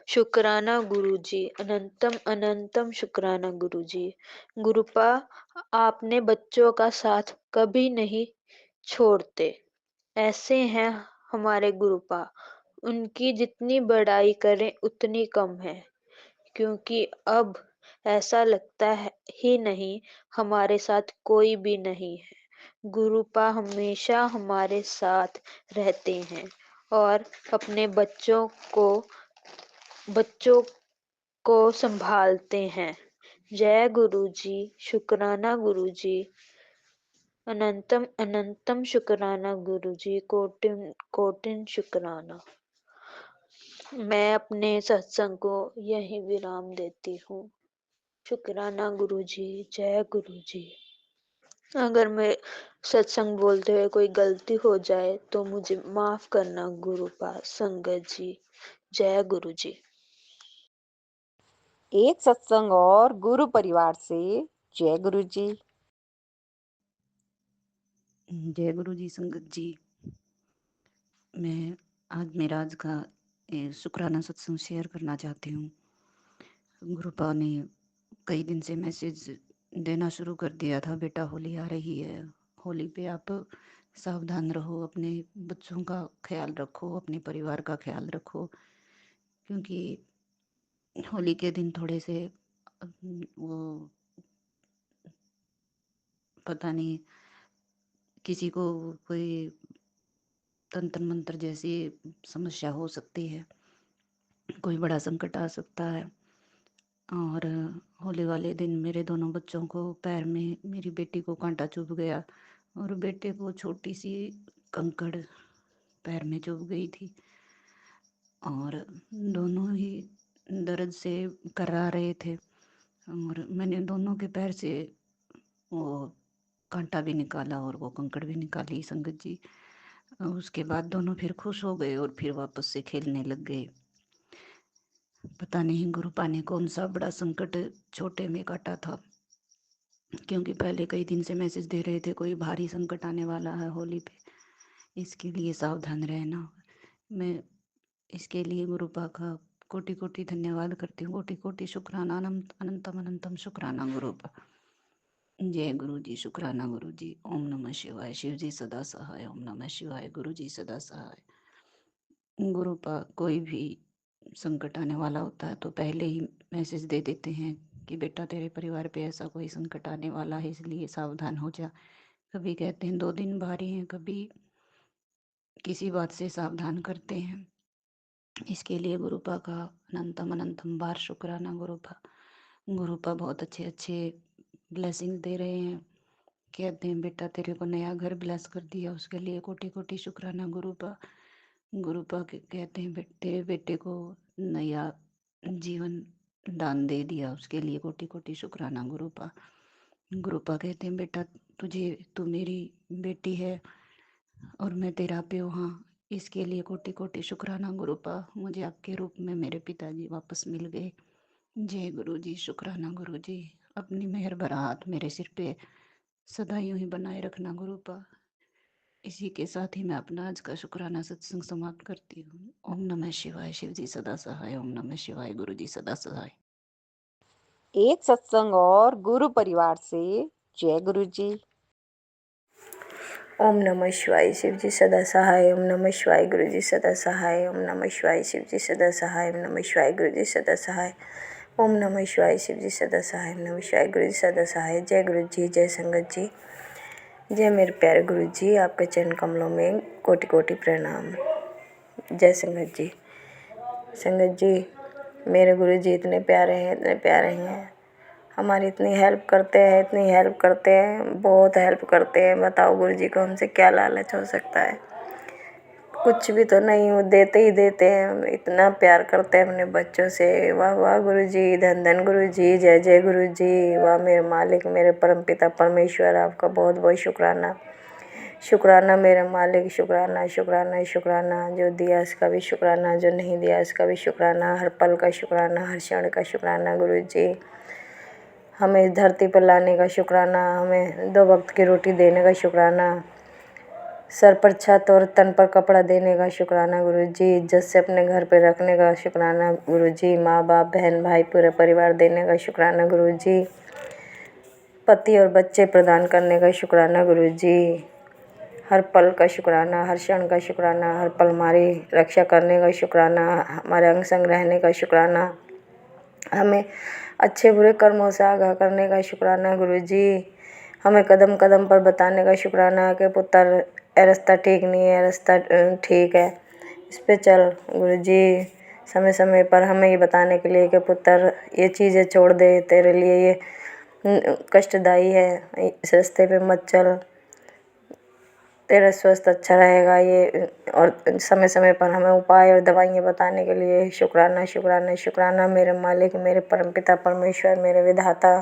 शुक्राना गुरुजी, अनंतम अनंतम शुक्राना गुरुजी। गुरुपा आपने बच्चों का साथ कभी नहीं छोड़ते। ऐसे हैं हमारे गुरुपा, उनकी जितनी बड़ाई करें उतनी कम है, क्योंकि अब ऐसा लगता है ही नहीं हमारे साथ कोई भी नहीं है। गुरुपा हमेशा हमारे साथ रहते हैं और अपने बच्चों को संभालते हैं। जय गुरु जी, शुक्राना गुरु जी, अनंतम अनंतम शुक्राना गुरु जी, कोटिन कोटिन शुक्राना। मैं अपने सत्संग को यही विराम देती हूँ। शुक्राना गुरु जी, जय गुरु जी। अगर मैं सत्संग बोलते हुए कोई गलती हो जाए तो मुझे माफ करना गुरुपा संगत जी। जय गुरु जी। एक सत्संग और गुरु परिवार से जय गुरु जी। जय गुरु जी संगत जी। मैं आज मेरा आज का शुक्राना सत्संग शेयर करना चाहती हूँ। गुरुपा ने कई दिन से मैसेज देना शुरू कर दिया था, बेटा होली आ रही है, होली पे आप सावधान रहो, अपने बच्चों का ख्याल रखो, अपने परिवार का ख्याल रखो, क्योंकि होली के दिन थोड़े से वो पता नहीं किसी को कोई तंत्र मंत्र जैसी समस्या हो सकती है, कोई बड़ा संकट आ सकता है। और होली वाले दिन मेरे दोनों बच्चों को पैर में, मेरी बेटी को कांटा चुभ गया और बेटे को छोटी सी कंकड़ पैर में चुभ गई थी, और दोनों ही दर्द से कर्रा रहे थे। और मैंने दोनों के पैर से वो कांटा भी निकाला और वो कंकड़ भी निकाली संगत जी। उसके बाद दोनों फिर खुश हो गए और फिर वापस से खेलने लग गए। पता नहीं गुरुपा ने कौन सा बड़ा संकट छोटे में काटा था, क्योंकि पहले कई दिन से मैसेज दे रहे थे कोई भारी संकट आने वाला है होली पे, इसके लिए सावधान रहना। मैं इसके लिए गुरुपा का कोटि कोटि धन्यवाद करती हूँ, कोटि कोटि शुक्राना, अनंतम अनंतम शुक्राना गुरुपा। जय गुरु जी, शुक्राना गुरु जी। ओम नमः शिवाय। शिव जी सदा सहाय। ओम नमः शिवाय। गुरु जी सदा सहाय। गुरुपा कोई भी संकट आने वाला होता है तो पहले ही मैसेज दे देते हैं कि बेटा तेरे परिवार पे ऐसा कोई संकट आने वाला है, इसलिए सावधान हो जा। कभी कहते हैं 2 दिन भारी हैं, कभी किसी बात से सावधान करते हैं। इसके लिए गुरुपा का अनंतम अनंतम बार शुक्राना गुरुपा। गुरुपा बहुत अच्छे अच्छे ब्लेसिंग दे रहे हैं, कहते हैं बेटा तेरे को नया घर ब्लेस कर दिया, उसके लिए कोटि कोटि शुक्राना गुरुपा। गुरुपा कहते हैं तेरे बेटे को नया जीवन दान दे दिया, उसके लिए कोटि कोटि शुक्राना गुरुपा। गुरुपा कहते हैं बेटा तू मेरी बेटी है और मैं तेरा प्यो हाँ, इसके लिए कोटि कोटि शुक्राना गुरुपा। मुझे आपके रूप में मेरे पिताजी वापस मिल गए। जय गुरु जी, शुक्राना गुरु जी। अपनी मेहर भरा हाथ मेरे सिर पे सदा यूं ही बनाए रखना गुरुपा। इसी के साथ ही मैं अपना आज का शुक्राना सत्संग समाप्त करती हूँ। ओम नमः शिवाय। शिव जी सदा सहाय। ओम नमः शिवाय। गुरु जी सदा सहाय। एक सत्संग और गुरु परिवार से जय गुरु जी। ओम नमः शिवाय। शिव जी सदा सहाय। ओम नमः शिवाय। गुरु जी सदा सहाय। ओम नमः शिवाय। शिव जी सदा सहाय। ओम नमः शिवाय। गुरु जी सदा सहाय। ओम नमः शिवाय। शिव जी सदा सहाय। ओम नमः शिवाय। गुरु जी सदा सहाय। जय गुरु जी, जय संगत जी, जय मेरे प्यारे गुरु जी। आपके चरण कमलों में कोटि कोटि प्रणाम। जय संगत जी। संगत जी, मेरे गुरु जी इतने प्यारे हैं, इतने प्यारे हैं, हमारी इतनी हेल्प करते हैं, इतनी हेल्प करते हैं, बहुत हेल्प करते हैं। बताओ गुरु जी को हमसे क्या लालच हो सकता है? कुछ भी तो नहीं, वो देते ही देते हैं। इतना प्यार करते हैं अपने बच्चों से। वाह वाह गुरु जी, धन धन गुरु जी, जय जय गुरु जी। वाह मेरे मालिक, मेरे परमपिता परमेश्वर, आपका बहुत बहुत शुक्राना। शुक्राना मेरे मालिक, शुक्राना शुक्राना शुक्राना। जो दिया उसका भी शुक्राना, जो नहीं दिया उसका भी शुक्राना। हर पल का शुक्राना, हर क्षण का शुक्राना गुरु जी। हमें इस धरती पर लाने का शुक्राना, हमें 2 वक्त की रोटी देने का शुक्राना, सर पर छत और तन पर कपड़ा देने का शुक्राना गुरु जी। इज्जत से अपने घर पे रखने का शुक्राना गुरु जी। माँ बाप बहन भाई पूरे परिवार देने का शुक्राना गुरु जी। पति और बच्चे प्रदान करने का शुक्राना गुरु जी। हर पल का शुक्राना, हर क्षण का शुक्राना, हर पल हमारी रक्षा करने का शुक्राना, हमारे अंग संग रहने का शुक्राना, हमें अच्छे बुरे कर्मों से आगाह करने का शुक्राना गुरु जी। हमें कदम कदम पर बताने का शुक्राना कि पुत्र ये रास्ता ठीक नहीं है, रास्ता ठीक है, इस पे चल गुरु जी। समय समय पर हमें ये बताने के लिए कि पुत्र ये चीज़ें छोड़ दे, तेरे लिए ये कष्टदायी है, इस रास्ते पे मत चल, तेरा स्वास्थ्य अच्छा रहेगा ये। और समय समय पर हमें उपाय और दवाइयाँ बताने के लिए शुक्राना शुक्राना शुक्राना मेरे मालिक, मेरे परमपिता परमेश्वर, मेरे विधाता।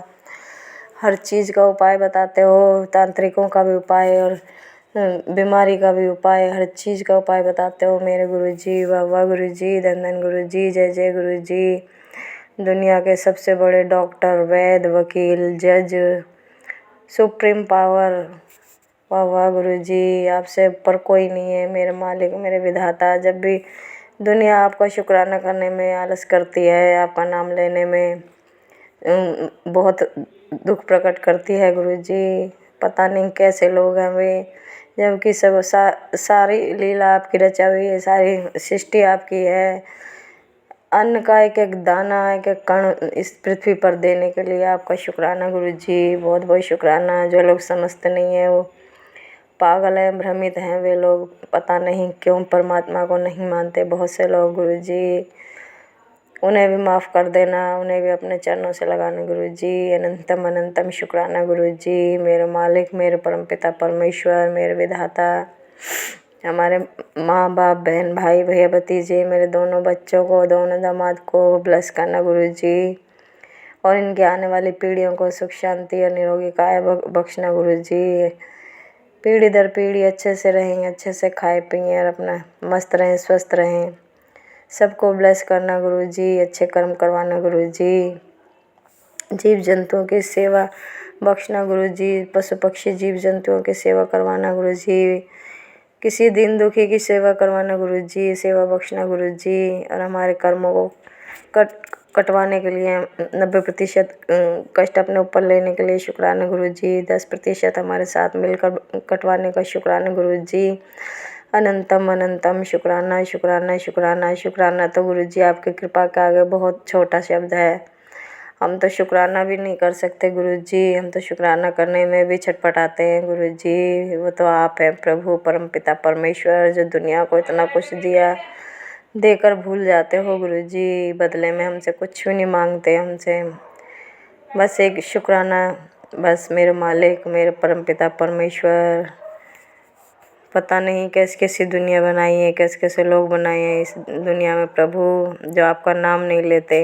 हर चीज़ का उपाय बताते हो, तांत्रिकों का भी उपाय और बीमारी का भी उपाय, हर चीज़ का उपाय बताते हो मेरे गुरु जी। वाह वाह गुरु जी, धन धन गुरु जी, जय जय गुरु जी। दुनिया के सबसे बड़े डॉक्टर, वैद्य, वकील, जज, सुप्रीम पावर, वाह वाह गुरु जी। आपसे ऊपर कोई नहीं है मेरे मालिक, मेरे विधाता। जब भी दुनिया आपका शुक्राना करने में आलस करती है, आपका नाम लेने में बहुत दुख प्रकट करती है गुरुजी। पता नहीं कैसे लोग हैं वे, जबकि सब सारी लीला आपकी रचा हुई है, सारी सृष्टि आपकी है। अन्न का एक एक दाना, एक एक कण इस पृथ्वी पर देने के लिए आपका शुक्राना गुरुजी, बहुत बहुत शुक्राना। जो लोग समझते नहीं है वो पागल है, भ्रमित हैं वे लोग, पता नहीं क्यों परमात्मा को नहीं मानते बहुत से लोग गुरुजी। उन्हें भी माफ़ कर देना, उन्हें भी अपने चरणों से लगाना गुरुजी। अनंतम अनंतम शुक्राना गुरुजी, मेरे मालिक, मेरे परमपिता परमेश्वर, मेरे विधाता, हमारे माँ बाप, बहन भाई, भैया भतीजे, मेरे दोनों बच्चों को, दोनों दामाद को ब्लेस करना गुरुजी, और इनके आने वाली पीढ़ियों को सुख शांति और निरोगी काया बख्शना गुरुजी। पीढ़ी दर पीढ़ी अच्छे से रहेंगे, अच्छे से खाए पिए और अपना मस्त रहें, स्वस्थ रहें। सबको ब्लेस करना गुरुजी, अच्छे कर्म करवाना गुरुजी। जीव जंतुओं की सेवा बख्शना गुरुजी, पशु पक्षी जीव जंतुओं की सेवा करवाना गुरुजी। किसी दीन दुखी की सेवा करवाना गुरुजी, सेवा बख्शना गुरुजी। और हमारे कर्मों को कटवाने के लिए 90% कष्ट अपने ऊपर लेने के लिए शुक्राना गुरुजी। 10% हमारे साथ मिलकर कटवाने का शुक्राना गुरुजी। अनंतम अनंतम शुक्राना शुक्राना शुक्राना शुक्राना। तो गुरुजी आपकी कृपा के आगे बहुत छोटा शब्द है, हम तो शुक्राना भी नहीं कर सकते गुरुजी। हम तो शुक्राना करने में भी छटपटाते हैं गुरुजी। वो तो आप हैं प्रभु परमपिता परमेश्वर, जो दुनिया को इतना कुछ दिया, देकर भूल जाते हो गुरुजी। बदले में हमसे कुछ भी नहीं मांगते, हमसे बस एक शुक्राना। बस मेरे मालिक, मेरे परमपिता परमेश्वर, पता नहीं कैसी कैसी दुनिया बनाई है, कैसे कैसे लोग बनाए हैं इस दुनिया में प्रभु, जो आपका नाम नहीं लेते।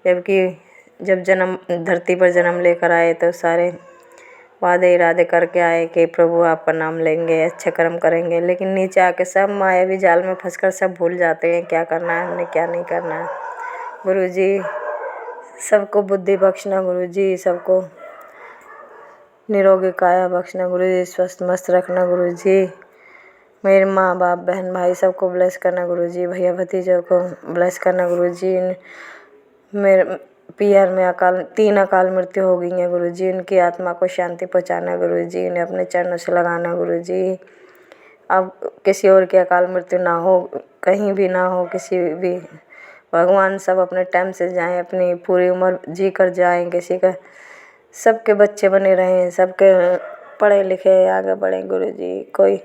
जबकि जब धरती पर जन्म लेकर आए तो सारे वादे इरादे करके आए कि प्रभु आपका नाम लेंगे, अच्छे कर्म करेंगे, लेकिन नीचे आके सब मायावी जाल में फंसकर सब भूल जाते हैं क्या करना है हमने, क्या नहीं करना है गुरुजी। सबको बुद्धि बख्शना गुरुजी, सबको निरोगी काया बख्शना गुरुजी, स्वस्थ मस्त रखना गुरुजी। मेरे माँ बाप, बहन भाई सबको ब्लेस करना गुरुजी, भैया भतीजों को ब्लेस करना गुरुजी। मेरे पीआर में 3 अकाल मृत्यु हो गई हैं गुरुजी, उनकी आत्मा को शांति पहुँचाना गुरुजी, उन्हें अपने चरणों से लगाना गुरुजी। अब किसी और की अकाल मृत्यु ना हो, कहीं भी ना हो, किसी भी, भगवान सब अपने टाइम से जाएं, अपनी पूरी उम्र जी कर जाएं, किसी का सबके बच्चे बने रहें, सबके पढ़े लिखे आगे बढ़ें गुरुजी। कोई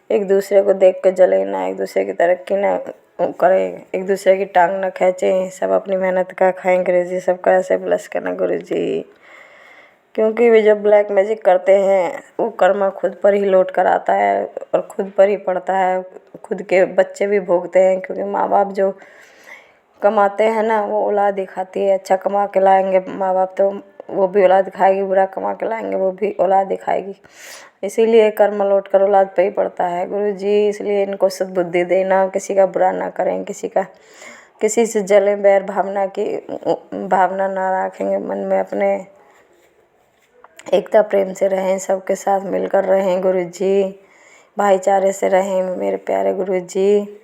एक दूसरे को देख के जले ना, एक दूसरे की तरक्की ना करें, एक दूसरे की टांग ना खींचें, सब अपनी मेहनत का खाएं गुरुजी। सबका ऐसे ब्लेस करना गुरुजी, क्योंकि वे जब ब्लैक मैजिक करते हैं वो कर्मा खुद पर ही लौट कर आता है और खुद पर ही पड़ता है, खुद के बच्चे भी भोगते हैं। क्योंकि माँ बाप जो कमाते हैं ना वो औलाद दिखाती है, अच्छा कमा के लाएंगे माँ बाप तो वो भी औलाद दिखाएगी, बुरा कमा के लाएंगे वो भी औलाद दिखाएगी। इसीलिए कर्म लौट कर औलाद पे ही पड़ता है गुरुजी। इसलिए इनको सद्बुद्धि देना, किसी का बुरा ना करें, किसी से जले बैर भावना की भावना ना रखेंगे मन में, अपने एकता प्रेम से रहें, सबके साथ मिलकर रहें गुरुजी, भाईचारे से रहें मेरे प्यारे गुरुजी।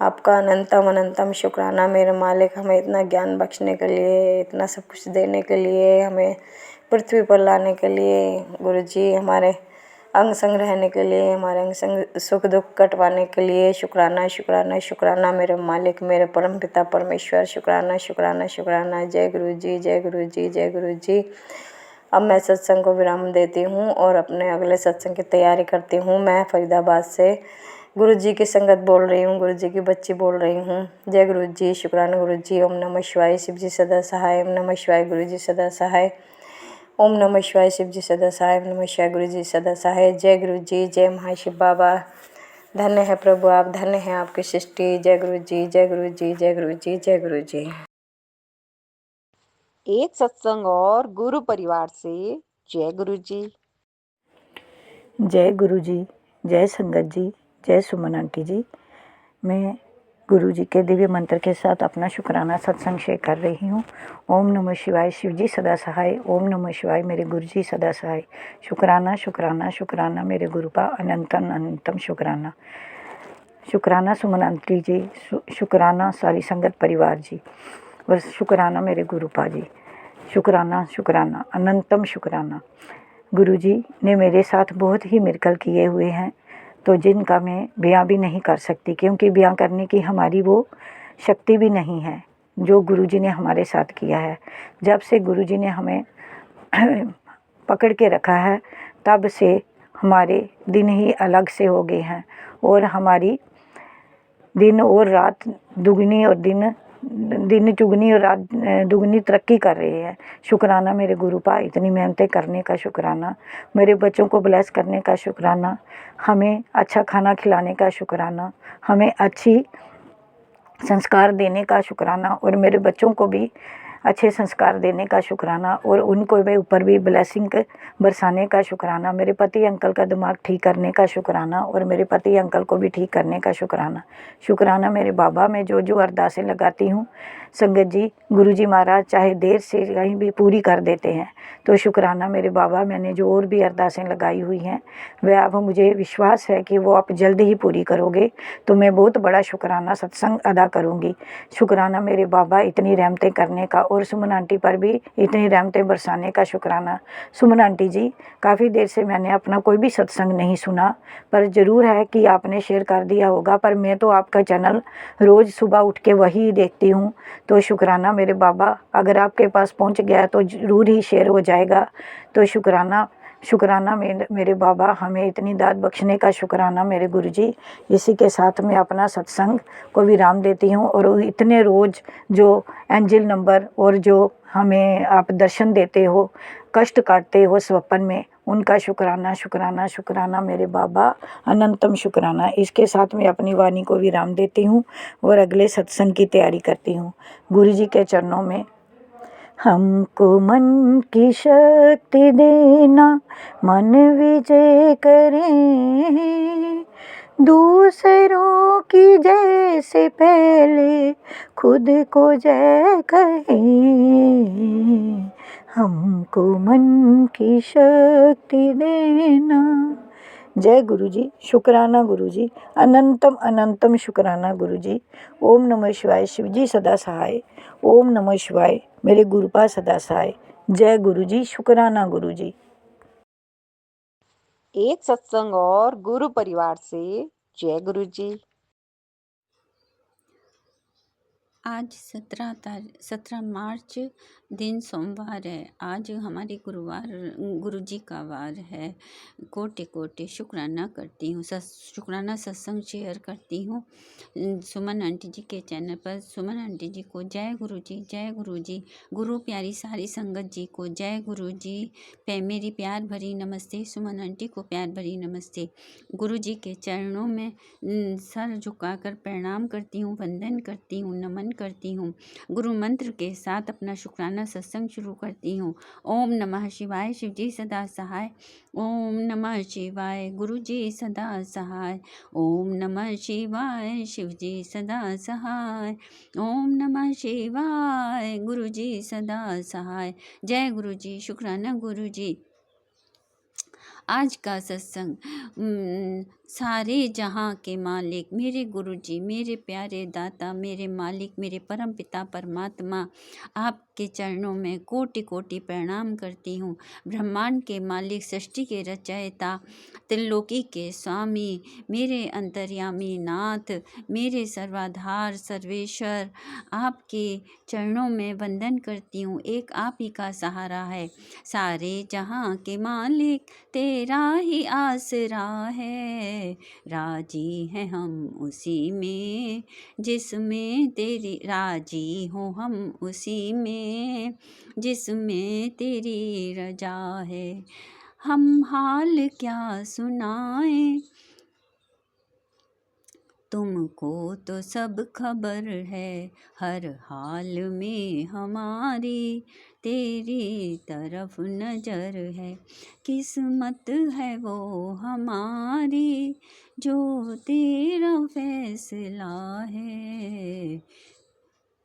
आपका अनंतम अनंतम शुक्राना मेरे मालिक, हमें इतना ज्ञान बख्शने के लिए, इतना सब कुछ देने के लिए, हमें पृथ्वी पर लाने के लिए गुरुजी, हमारे अंग संग रहने के लिए, हमारे अंग संग सुख दुख कटवाने के लिए शुक्राना शुक्राना शुक्राना मेरे मालिक, मेरे परम पिता परमेश्वर। शुक्राना शुक्राना शुक्राना। जय गुरुजी, जय गुरुजी, जय गुरुजी। अब मैं सत्संग को विराम देती हूँ और अपने अगले सत्संग की तैयारी करती हूँ। मैं फरीदाबाद से गुरुजी की संगत बोल रही हूँ, गुरुजी की बच्ची बोल रही हूँ। जय गुरुजी, शुक्राना गुरुजी। ओम नमः शिवाय, शिवजी सदा सहाय। ओम नमः शिवाय, गुरुजी सदा सहाय। ओम नमः शिवाय, शिवजी सदा सहाय। ओम नमः शिवाय, गुरुजी सदा सहाय। जय गुरुजी, जय महाशिव बाबा। धन्य है प्रभु आप, धन्य है आपकी सृष्टि। जय गुरुजी, जय गुरुजी, जय गुरुजी, जय गुरुजी। एक सत्संग और गुरु परिवार से जय गुरुजी। जय गुरुजी, जय संगत जी, जय सुमन आंटी जी। मैं गुरुजी के दिव्य मंत्र के साथ अपना शुक्राना सत्संग शेयर कर रही हूँ। ओम नमः शिवाय, शिवजी सदा सहाय। ओम नमः शिवाय, मेरे गुरुजी सदा सहाय। शुक्राना शुक्राना शुक्राना मेरे गुरुपा, अनंतम अनंतम शुक्राना। शुक्राना सुमन आंटी जी, शुक्राना सारी संगत परिवार जी, और शुक्राना मेरे गुरुपा जी। शुक्राना शुक्राना अनंतम शुक्राना। गुरुजी ने मेरे साथ बहुत ही मिरेकल किए हुए हैं, तो जिनका मैं बयां भी नहीं कर सकती, क्योंकि बयां करने की हमारी वो शक्ति भी नहीं है जो गुरुजी ने हमारे साथ किया है। जब से गुरुजी ने हमें पकड़ के रखा है तब से हमारे दिन ही अलग से हो गए हैं, और हमारी दिन और रात दुगनी और दिन चुगनी और रात दुगनी तरक्की कर रहे हैं। शुक्राना मेरे गुरुपा, इतनी मेहनतें करने का शुक्राना, मेरे बच्चों को ब्लेस करने का शुक्राना, हमें अच्छा खाना खिलाने का शुक्राना, हमें अच्छी संस्कार देने का शुक्राना, और मेरे बच्चों को भी अच्छे संस्कार देने का शुक्राना, और उनको भी ऊपर भी ब्लेसिंग बरसाने का शुक्राना, मेरे पति अंकल का दिमाग ठीक करने का शुक्राना, और मेरे पति अंकल को भी ठीक करने का शुक्राना। शुक्राना मेरे बाबा, मैं जो जो अरदासें लगाती हूँ संगत जी, गुरुजी महाराज चाहे देर से कहीं भी पूरी कर देते हैं। तो शुक्राना मेरे बाबा, मैंने जो और भी अरदासें लगाई हुई हैं वह अब मुझे विश्वास है कि वो आप जल्द ही पूरी करोगे, तो मैं बहुत बड़ा शुक्राना सत्संग अदा करूँगी। शुक्राना मेरे बाबा, इतनी रहमतें करने का, और सुमन आंटी पर भी इतनी रहमतें बरसाने का शुक्राना। सुमन आंटी जी, काफ़ी देर से मैंने अपना कोई भी सत्संग नहीं सुना, पर ज़रूर है कि आपने शेयर कर दिया होगा, पर मैं तो आपका चैनल रोज़ सुबह उठ के वही देखती हूँ। तो शुक्राना मेरे बाबा, अगर आपके पास पहुँच गया तो ज़रूर ही शेयर हो जाएगा। तो शुक्राना शुक्राना मेरे बाबा, हमें इतनी दाद बख्शने का शुक्राना मेरे गुरुजी। इसी के साथ मैं अपना सत्संग को विराम देती हूँ, और इतने रोज़ जो एंजल नंबर और जो हमें आप दर्शन देते हो, कष्ट काटते हो स्वप्न में, उनका शुक्राना शुक्राना शुक्राना मेरे बाबा, अनंतम शुक्राना। इसके साथ मैं अपनी वाणी को विराम देती हूँ और अगले सत्संग की तैयारी करती हूँ। गुरुजी के चरणों में हमको मन की शक्ति देना, मन विजय करें, दूसरों की जय से पहले खुद को जय कहें। हमको मन की शक्ति देना। जय गुरुजी, शुक्राना गुरुजी, अनंतम अनंतम शुक्राना गुरुजी। ओम नमः शिवाय, शिवजी सदा सहाय। ओम नमः शिवाय, मेरे गुरुपा सदा सहाय। जय गुरुजी, शुक्राना गुरुजी। एक सत्संग और गुरु परिवार से जय गुरु जी। आज 17 मार्च दिन सोमवार है। आज हमारे गुरुजी का वार है। कोटि कोटि शुक्राना करती हूँ, शुक्राना सत्संग शेयर करती हूँ सुमन आंटी जी के चैनल पर। सुमन आंटी जी को जय गुरु जी, जय गुरु जी। गुरु प्यारी सारी संगत जी को जय गुरु जी। मेरी प्यार भरी नमस्ते। सुमन आंटी को प्यार भरी नमस्ते। गुरु जी के चरणों में सर झुकाकर प्रणाम करती हूँ, वंदन करती हूँ, नमन करती हूँ। गुरु मंत्र के साथ अपना शुक्राना सत्संग शुरू करती हूँ। ओम नमः शिवाय, शिवजी सदा सहाय। ओम नमः शिवाय, गुरु जी सदा सहाय। ओम नमः शिवाय, शिवजी सदा सहाय। ओम नमः शिवाय, गुरु जी सदा सहाय। जय गुरु जी, शुक्राना गुरु जी। आज का सत्संग सारे जहाँ के मालिक मेरे गुरुजी, मेरे प्यारे दाता, मेरे मालिक, मेरे परम पिता परमात्मा, आपके चरणों में कोटि कोटि प्रणाम करती हूँ। ब्रह्मांड के मालिक, सृष्टि के रचयिता, त्रिलोकी के स्वामी, मेरे अंतर्यामी नाथ, मेरे सर्वाधार सर्वेश्वर, आपके चरणों में वंदन करती हूँ। एक आप ही का सहारा है। सारे जहाँ के मालिक तेरा ही आसरा है, राजी हैं हम उसी में जिसमें तेरी, राजी हो हम उसी में जिसमें तेरी रजा है। हम हाल क्या सुनाएं, तुमको तो सब खबर है। हर हाल में हमारी तेरी तरफ नजर है। किस्मत है वो हमारी जो तेरा फैसला है।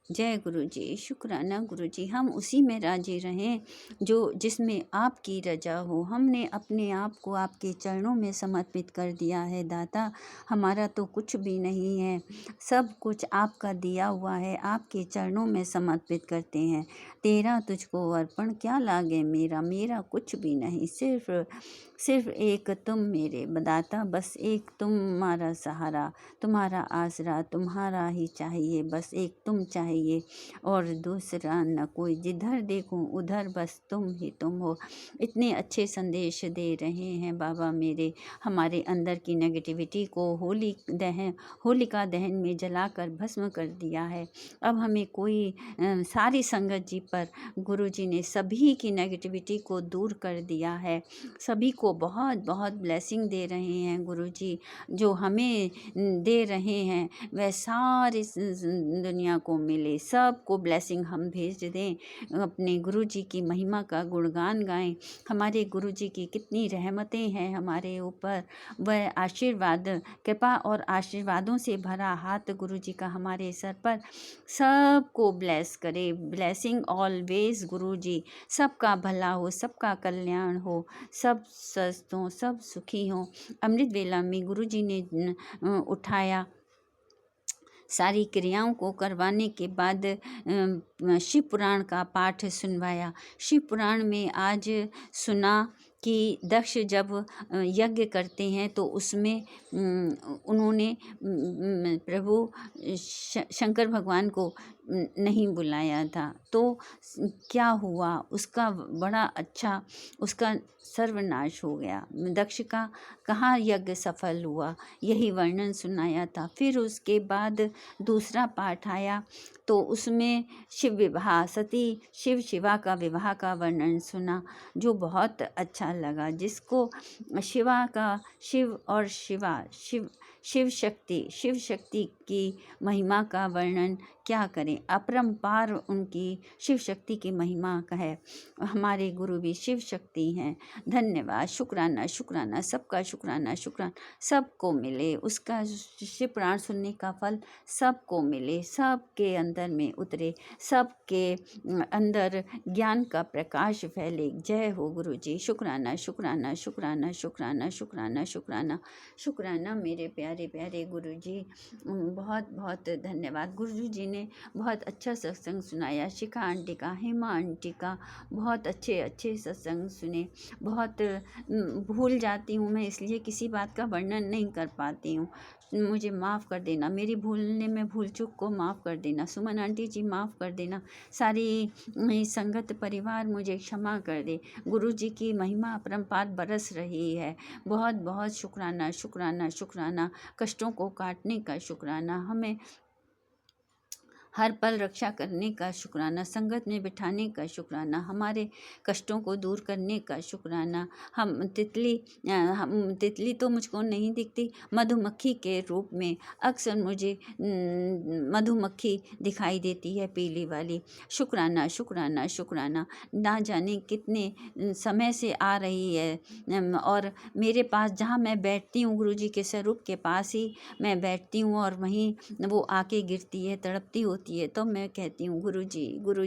जय गुरु जी, शुक्राना गुरु जी। हम उसी में राजी रहें जो जिसमें आपकी रजा हो। हमने अपने आप को आपके चरणों में समर्पित कर दिया है दाता। हमारा तो कुछ भी नहीं है, सब कुछ आपका दिया हुआ है, आपके चरणों में समर्पित करते हैं। तेरा तुझको अर्पण क्या लागे मेरा, मेरा कुछ भी नहीं, सिर्फ एक तुम मेरे दाता, बस एक तुम्हारा सहारा, तुम्हारा आसरा, तुम्हारा ही चाहिए, बस एक तुम चाहिए और दूसरा न कोई। जिधर देखूं उधर बस तुम ही तुम हो। इतने अच्छे संदेश दे रहे हैं बाबा मेरे। हमारे अंदर की नेगेटिविटी को होलिका दहन में जलाकर भस्म कर दिया है। अब हमें कोई सारी संगत जी पर गुरुजी ने सभी की नेगेटिविटी को दूर कर दिया है। सभी को बहुत बहुत ब्लेसिंग दे रहे हैं गुरुजी। जो हमें दे रहे हैं वह सारी दुनिया को मिले, सबको ब्लेसिंग हम भेज दें। अपने गुरुजी की महिमा का गुणगान गाएं। हमारे गुरुजी की कितनी रहमतें हैं हमारे ऊपर। वह आशीर्वाद, कृपा और आशीर्वादों से भरा हाथ गुरुजी का हमारे सर पर, सबको ब्लेस करे। ब्लेसिंग ऑलवेज गुरुजी। सबका भला हो, सबका कल्याण हो, सब स्वस्थ हों, सब सुखी हों। अमृत वेला में गुरुजी ने उठाया, सारी क्रियाओं को करवाने के बाद शिव पुराण का पाठ सुनवाया। शिव पुराण में आज सुना कि दक्ष जब यज्ञ करते हैं तो उसमें उन्होंने प्रभु शंकर भगवान को नहीं बुलाया था, तो क्या हुआ, उसका बड़ा अच्छा, उसका सर्वनाश हो गया। दक्ष का कहाँ यज्ञ सफल हुआ, यही वर्णन सुनाया था। फिर उसके बाद दूसरा पाठ आया तो उसमें शिव विवाह, सती शिव शिवा का विवाह का वर्णन सुना, जो बहुत अच्छा लगा। जिसको शिव और शिवा, शिव शक्ति की महिमा का वर्णन क्या करें, अपरंपार उनकी शिव शक्ति की महिमा का है। हमारे गुरु भी शिव शक्ति हैं। धन्यवाद, शुक्राना शुक्राना, सबका शुक्राना शुक्राना। सबको मिले उसका शिव पुराण सुनने का फल, सबको मिले, सबके अंदर में उतरे, सबके अंदर ज्ञान का प्रकाश फैले। जय हो गुरु जी। शुक्राना शुक्राना शुक्राना शुक्राना शुक्राना शुक्राना शुक्राना मेरे प्यारे प्यारे गुरु जी। बहुत बहुत धन्यवाद। गुरु जी ने बहुत अच्छा सत्संग सुनाया। शिखा आंटी का, हेमा आंटी का बहुत अच्छे अच्छे सत्संग सुने। बहुत भूल जाती हूँ मैं, इसलिए किसी बात का वर्णन नहीं कर पाती हूँ, मुझे माफ़ कर देना। मेरी भूलने में भूल चूक को माफ़ कर देना। सुमन आंटी जी माफ़ कर देना। सारी संगत परिवार मुझे क्षमा कर दे। गुरु जी की महिमा अपरंपार बरस रही है। बहुत बहुत शुक्राना शुक्राना शुक्राना। कष्टों को काटने का शुक्राना, हमें हर पल रक्षा करने का शुक्राना, संगत में बिठाने का शुक्राना, हमारे कष्टों को दूर करने का शुक्राना। हम तितली तो मुझको नहीं दिखती, मधुमक्खी के रूप में अक्सर मुझे मधुमक्खी दिखाई देती है, पीली वाली। शुक्राना शुक्राना शुक्राना। ना जाने कितने समय से आ रही है और मेरे पास, जहाँ मैं बैठती हूँ गुरु जी के स्वरूप के पास ही मैं बैठती हूँ और वहीं वो आके गिरती है, तड़पती होती है, तो मैं कहती हूँ गुरु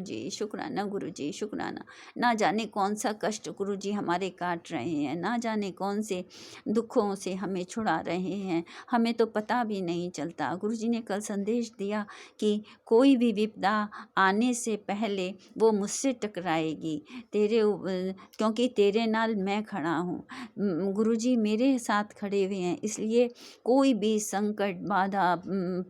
जी शुक्राना, गुरु जी शुक्राना। ना जाने कौन सा कष्ट गुरु जी हमारे काट रहे हैं, ना जाने कौन से दुखों से हमें छुड़ा रहे हैं, हमें तो पता भी नहीं चलता। गुरु जी ने कल संदेश दिया कि कोई भी विपदा आने से पहले वो मुझसे टकराएगी, क्योंकि तेरे नाल मैं खड़ा हूँ। गुरु जी मेरे साथ खड़े हुए हैं, इसलिए कोई भी संकट, बाधा,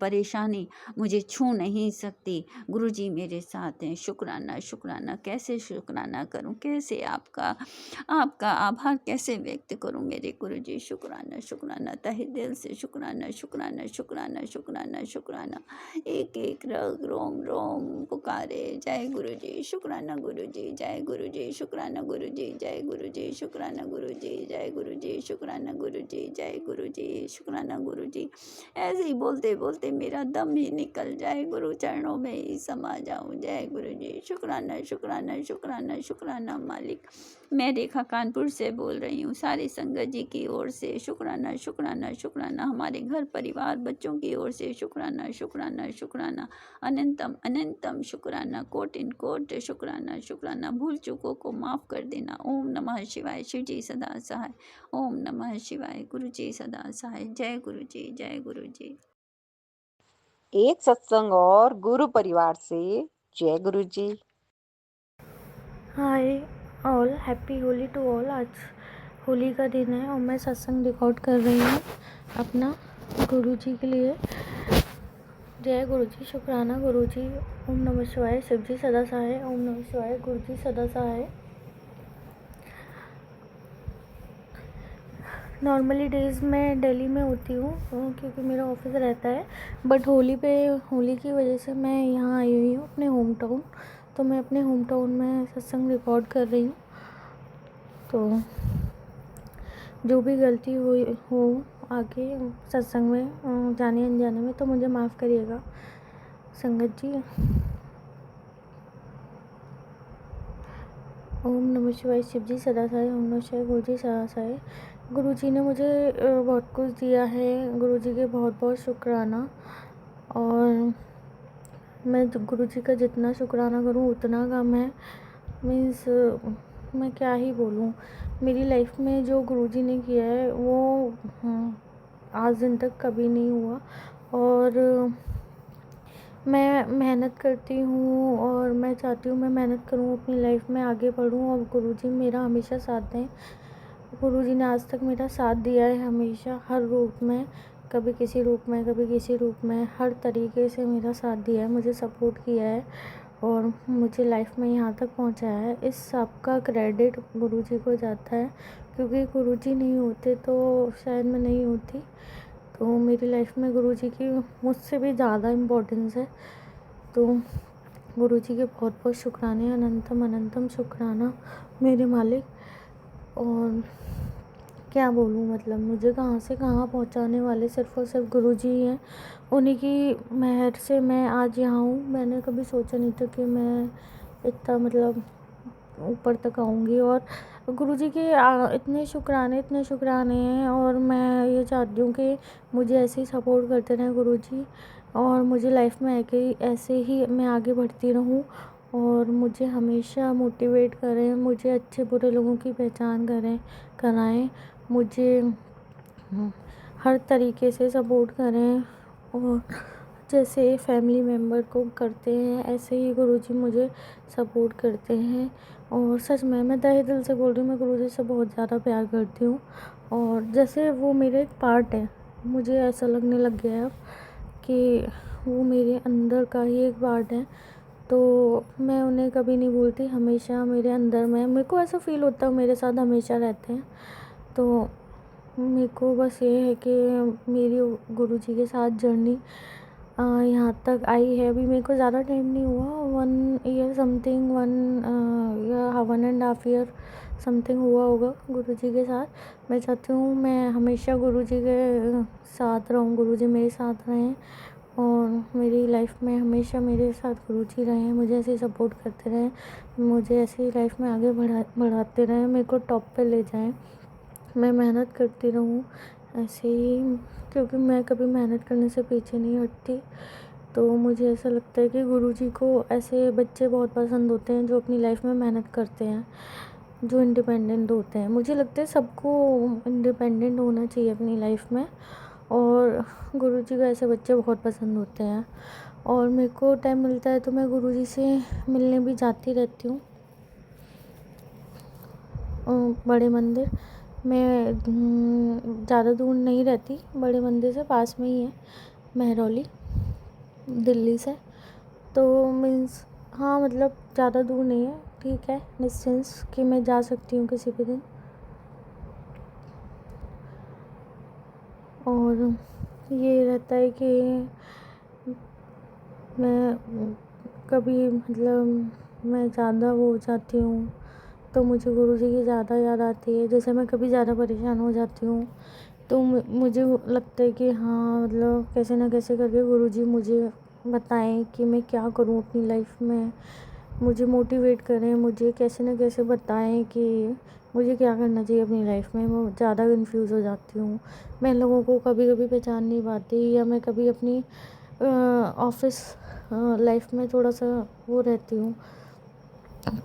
परेशानी मुझे छू नहीं सकती। गुरु जी मेरे साथ हैं। शुक्राना शुक्राना। कैसे शुक्राना करूं, कैसे आपका आभार कैसे व्यक्त करूं मेरे गुरु जी। शुक्राना शुक्राना, तहे दिल से शुक्राना शुक्राना शुक्राना शुक्राना शुक्राना। एक एक रग रोम रोम पुकारे जय गुरु जी। शुक्राना गुरु जी, जय गुरु जी। शुक्राना गुरु जी, जय गुरु जी। शुक्राना गुरु जी, जय गुरु जी। शुक्राना गुरु जी, जय गुरु जी। शुक्राना गुरु जी। ऐसे ही बोलते बोलते मेरा दम ही निकल जाए गुरु चरणों में ही समा जाऊं। जय गुरु जी। शुक्राना शुक्राना शुक्राना शुक्राना मालिक। मैं रेखा कानपुर से बोल रही हूँ। सारी संगत जी की ओर से शुक्राना शुक्राना शुक्राना। हमारे घर परिवार बच्चों की ओर से शुक्राना शुक्राना शुक्राना। अनंतम अनंतम शुक्राना। कोटिन कोट शुक्राना शुक्राना। भूल चूकों को माफ़ कर देना। ओम नमः शिवाय। शिव जी सदा सहाय। ओम नमः शिवाय। गुरु जी सदा सहाय। जय गुरु जी। जय गुरु जी। एक सत्संग और गुरु परिवार से। जय Guru ji. Hi all, happy Holi to all. आज होली का दिन है और मैं सत्संग रिकॉर्ड कर रही हूँ अपना गुरु जी के लिए। जय गुरु जी। शुक्राना गुरु जी। ओम नमः शिवाय। शिव जी सदा सहाय। ओम नमः शिवाय। गुरु जी सदा सहाय। नॉर्मली डेज़ मैं दिल्ली में होती हूँ क्योंकि मेरा ऑफिस रहता है, बट होली की वजह से मैं यहाँ आई हुई हूँ अपने होम टाउन। तो मैं अपने होम टाउन में सत्संग रिकॉर्ड कर रही हूँ। तो जो भी गलती हुई हो आगे सत्संग में जाने अनजाने में तो मुझे माफ़ करिएगा संगत जी। ओम नमः शिवाय। शिव जी सदा सहाय। ओम नमः शिवाय। गुरु जी सदा सहाय। गुरु जी ने मुझे बहुत कुछ दिया है। गुरु जी के बहुत बहुत शुक्राना। और मैं गुरु जी का जितना शुक्राना करूँ उतना कम है। मीन्स मैं क्या ही बोलूँ। मेरी लाइफ में जो गुरु जी ने किया है वो आज दिन तक कभी नहीं हुआ। और मैं मेहनत करती हूँ और मैं चाहती हूँ मैं मेहनत करूँ, अपनी लाइफ में आगे बढ़ूँ और गुरु जी मेरा हमेशा साथ दें। गुरु जी ने आज तक मेरा साथ दिया है हमेशा, हर रूप में, कभी किसी रूप में कभी किसी रूप में, हर तरीके से मेरा साथ दिया है, मुझे सपोर्ट किया है और मुझे लाइफ में यहाँ तक पहुँचाया है। इस सब का क्रेडिट गुरु जी को जाता है, क्योंकि गुरु जी नहीं होते तो शायद मैं नहीं होती। तो मेरी लाइफ में गुरु जी की मुझसे भी ज़्यादा इम्पोर्टेंस है। तो गुरु जी के बहुत बहुत शुक्राने, अनंतम अनंतम शुक्राना मेरे मालिक। और क्या बोलूँ, मतलब मुझे कहाँ से कहाँ पहुँचाने वाले सिर्फ़ और सिर्फ गुरु जी हैं। उन्हीं की मेहर से मैं आज यहाँ हूँ। मैंने कभी सोचा नहीं था कि मैं इतना मतलब ऊपर तक आऊँगी। और गुरु जी के इतने शुक्राने हैं। और मैं ये चाहती हूँ कि मुझे ऐसे ही सपोर्ट करते रहें गुरु जी, और मुझे लाइफ में ऐसे ही मैं आगे बढ़ती रहूँ और मुझे हमेशा मोटिवेट करें, मुझे अच्छे बुरे लोगों की पहचान कराएं, मुझे हर तरीके से सपोर्ट करें और जैसे फैमिली मेम्बर को करते हैं ऐसे ही गुरुजी मुझे सपोर्ट करते हैं। और सच में मैं तहे दिल से बोल रही हूँ, मैं गुरुजी से बहुत ज़्यादा प्यार करती हूँ और जैसे वो मेरे एक पार्ट है। मुझे ऐसा लगने लग गया है अब कि वो मेरे अंदर का ही एक पार्ट है। तो मैं उन्हें कभी नहीं भूलती, हमेशा मेरे अंदर में, मेरे को ऐसा फ़ील होता है मेरे साथ हमेशा रहते हैं। तो मेरे को बस ये है कि मेरी गुरुजी के साथ जर्नी यहाँ तक आई है। अभी मेरे को ज़्यादा टाइम नहीं हुआ, 1 ईयर समथिंग, 1.5 ईयर समथिंग हुआ होगा गुरुजी के साथ। मैं चाहती हूँ मैं हमेशा गुरुजी के साथ रहूँ, गुरुजी मेरे साथ रहें और मेरी लाइफ में हमेशा मेरे साथ गुरुजी रहें, मुझे ऐसे सपोर्ट करते रहें, मुझे ऐसे ही लाइफ में आगे बढ़ाते रहें, मेरे को टॉप पे ले जाएं। मैं मेहनत करती रहूँ ऐसे ही, क्योंकि मैं कभी मेहनत करने से पीछे नहीं हटती। तो मुझे ऐसा लगता है कि गुरुजी को ऐसे बच्चे बहुत पसंद होते हैं जो अपनी लाइफ में मेहनत करते हैं, जो इंडिपेंडेंट होते हैं। मुझे लगता है सबको इंडिपेंडेंट होना चाहिए अपनी लाइफ में, और गुरुजी को ऐसे बच्चे बहुत पसंद होते हैं। और मेरे को टाइम मिलता है तो मैं गुरुजी से मिलने भी जाती रहती हूँ बड़े मंदिर। मैं ज़्यादा दूर नहीं रहती, बड़े मंदिर से पास में ही है, महरौली, दिल्ली से। तो मीन्स हाँ, मतलब ज़्यादा दूर नहीं है, ठीक है डिस्टेंस कि मैं जा सकती हूँ किसी भी दिन। और ये रहता है कि मैं कभी मतलब मैं ज़्यादा वो हो जाती हूँ तो मुझे गुरुजी की ज़्यादा याद आती है। जैसे मैं कभी ज़्यादा परेशान हो जाती हूँ तो मुझे लगता है कि हाँ, मतलब कैसे ना कैसे करके गुरुजी मुझे बताएं कि मैं क्या करूं अपनी लाइफ में, मुझे मोटिवेट करें, मुझे कैसे न कैसे बताएं कि मुझे क्या करना चाहिए अपनी लाइफ में। मैं ज़्यादा कंफ्यूज हो जाती हूँ, मैं लोगों को कभी कभी पहचान नहीं पाती, या मैं कभी अपनी ऑफिस लाइफ में थोड़ा सा वो रहती हूँ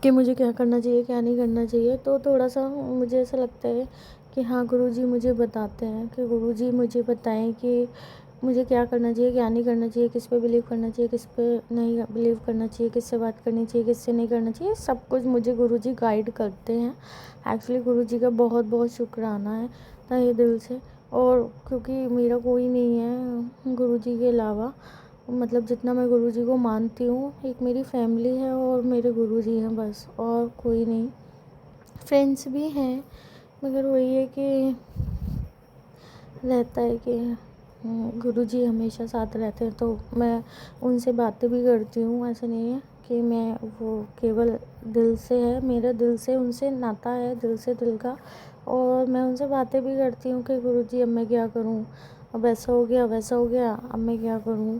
कि मुझे क्या करना चाहिए क्या नहीं करना चाहिए। तो थोड़ा सा मुझे ऐसा लगता है कि हाँ, गुरुजी मुझे बताते हैं, कि गुरुजी मुझे बताएं कि मुझे क्या करना चाहिए क्या नहीं करना चाहिए, किस पे बिलीव करना चाहिए किस पे नहीं बिलीव करना चाहिए, किससे बात करनी चाहिए किससे नहीं करना चाहिए। सब कुछ मुझे गुरुजी गाइड करते हैं। एक्चुअली गुरुजी का बहुत बहुत शुक्राना है तहे दिल से। और क्योंकि मेरा कोई नहीं है गुरुजी के अलावा, मतलब जितना मैं गुरुजी को मानती हूँ, एक मेरी फैमिली है और मेरे गुरुजी हैं बस, और कोई नहीं। फ्रेंड्स भी हैं, मगर वही है कि रहता है कि गुरुजी हमेशा साथ रहते हैं, तो मैं उनसे बातें भी करती हूँ। ऐसा नहीं है कि मैं वो केवल दिल से है, मेरा दिल से उनसे नाता है, दिल से दिल का। और मैं उनसे बातें भी करती हूँ कि गुरुजी अब मैं क्या करूँ, अब ऐसा हो गया वैसा हो गया, अब मैं क्या करूँ।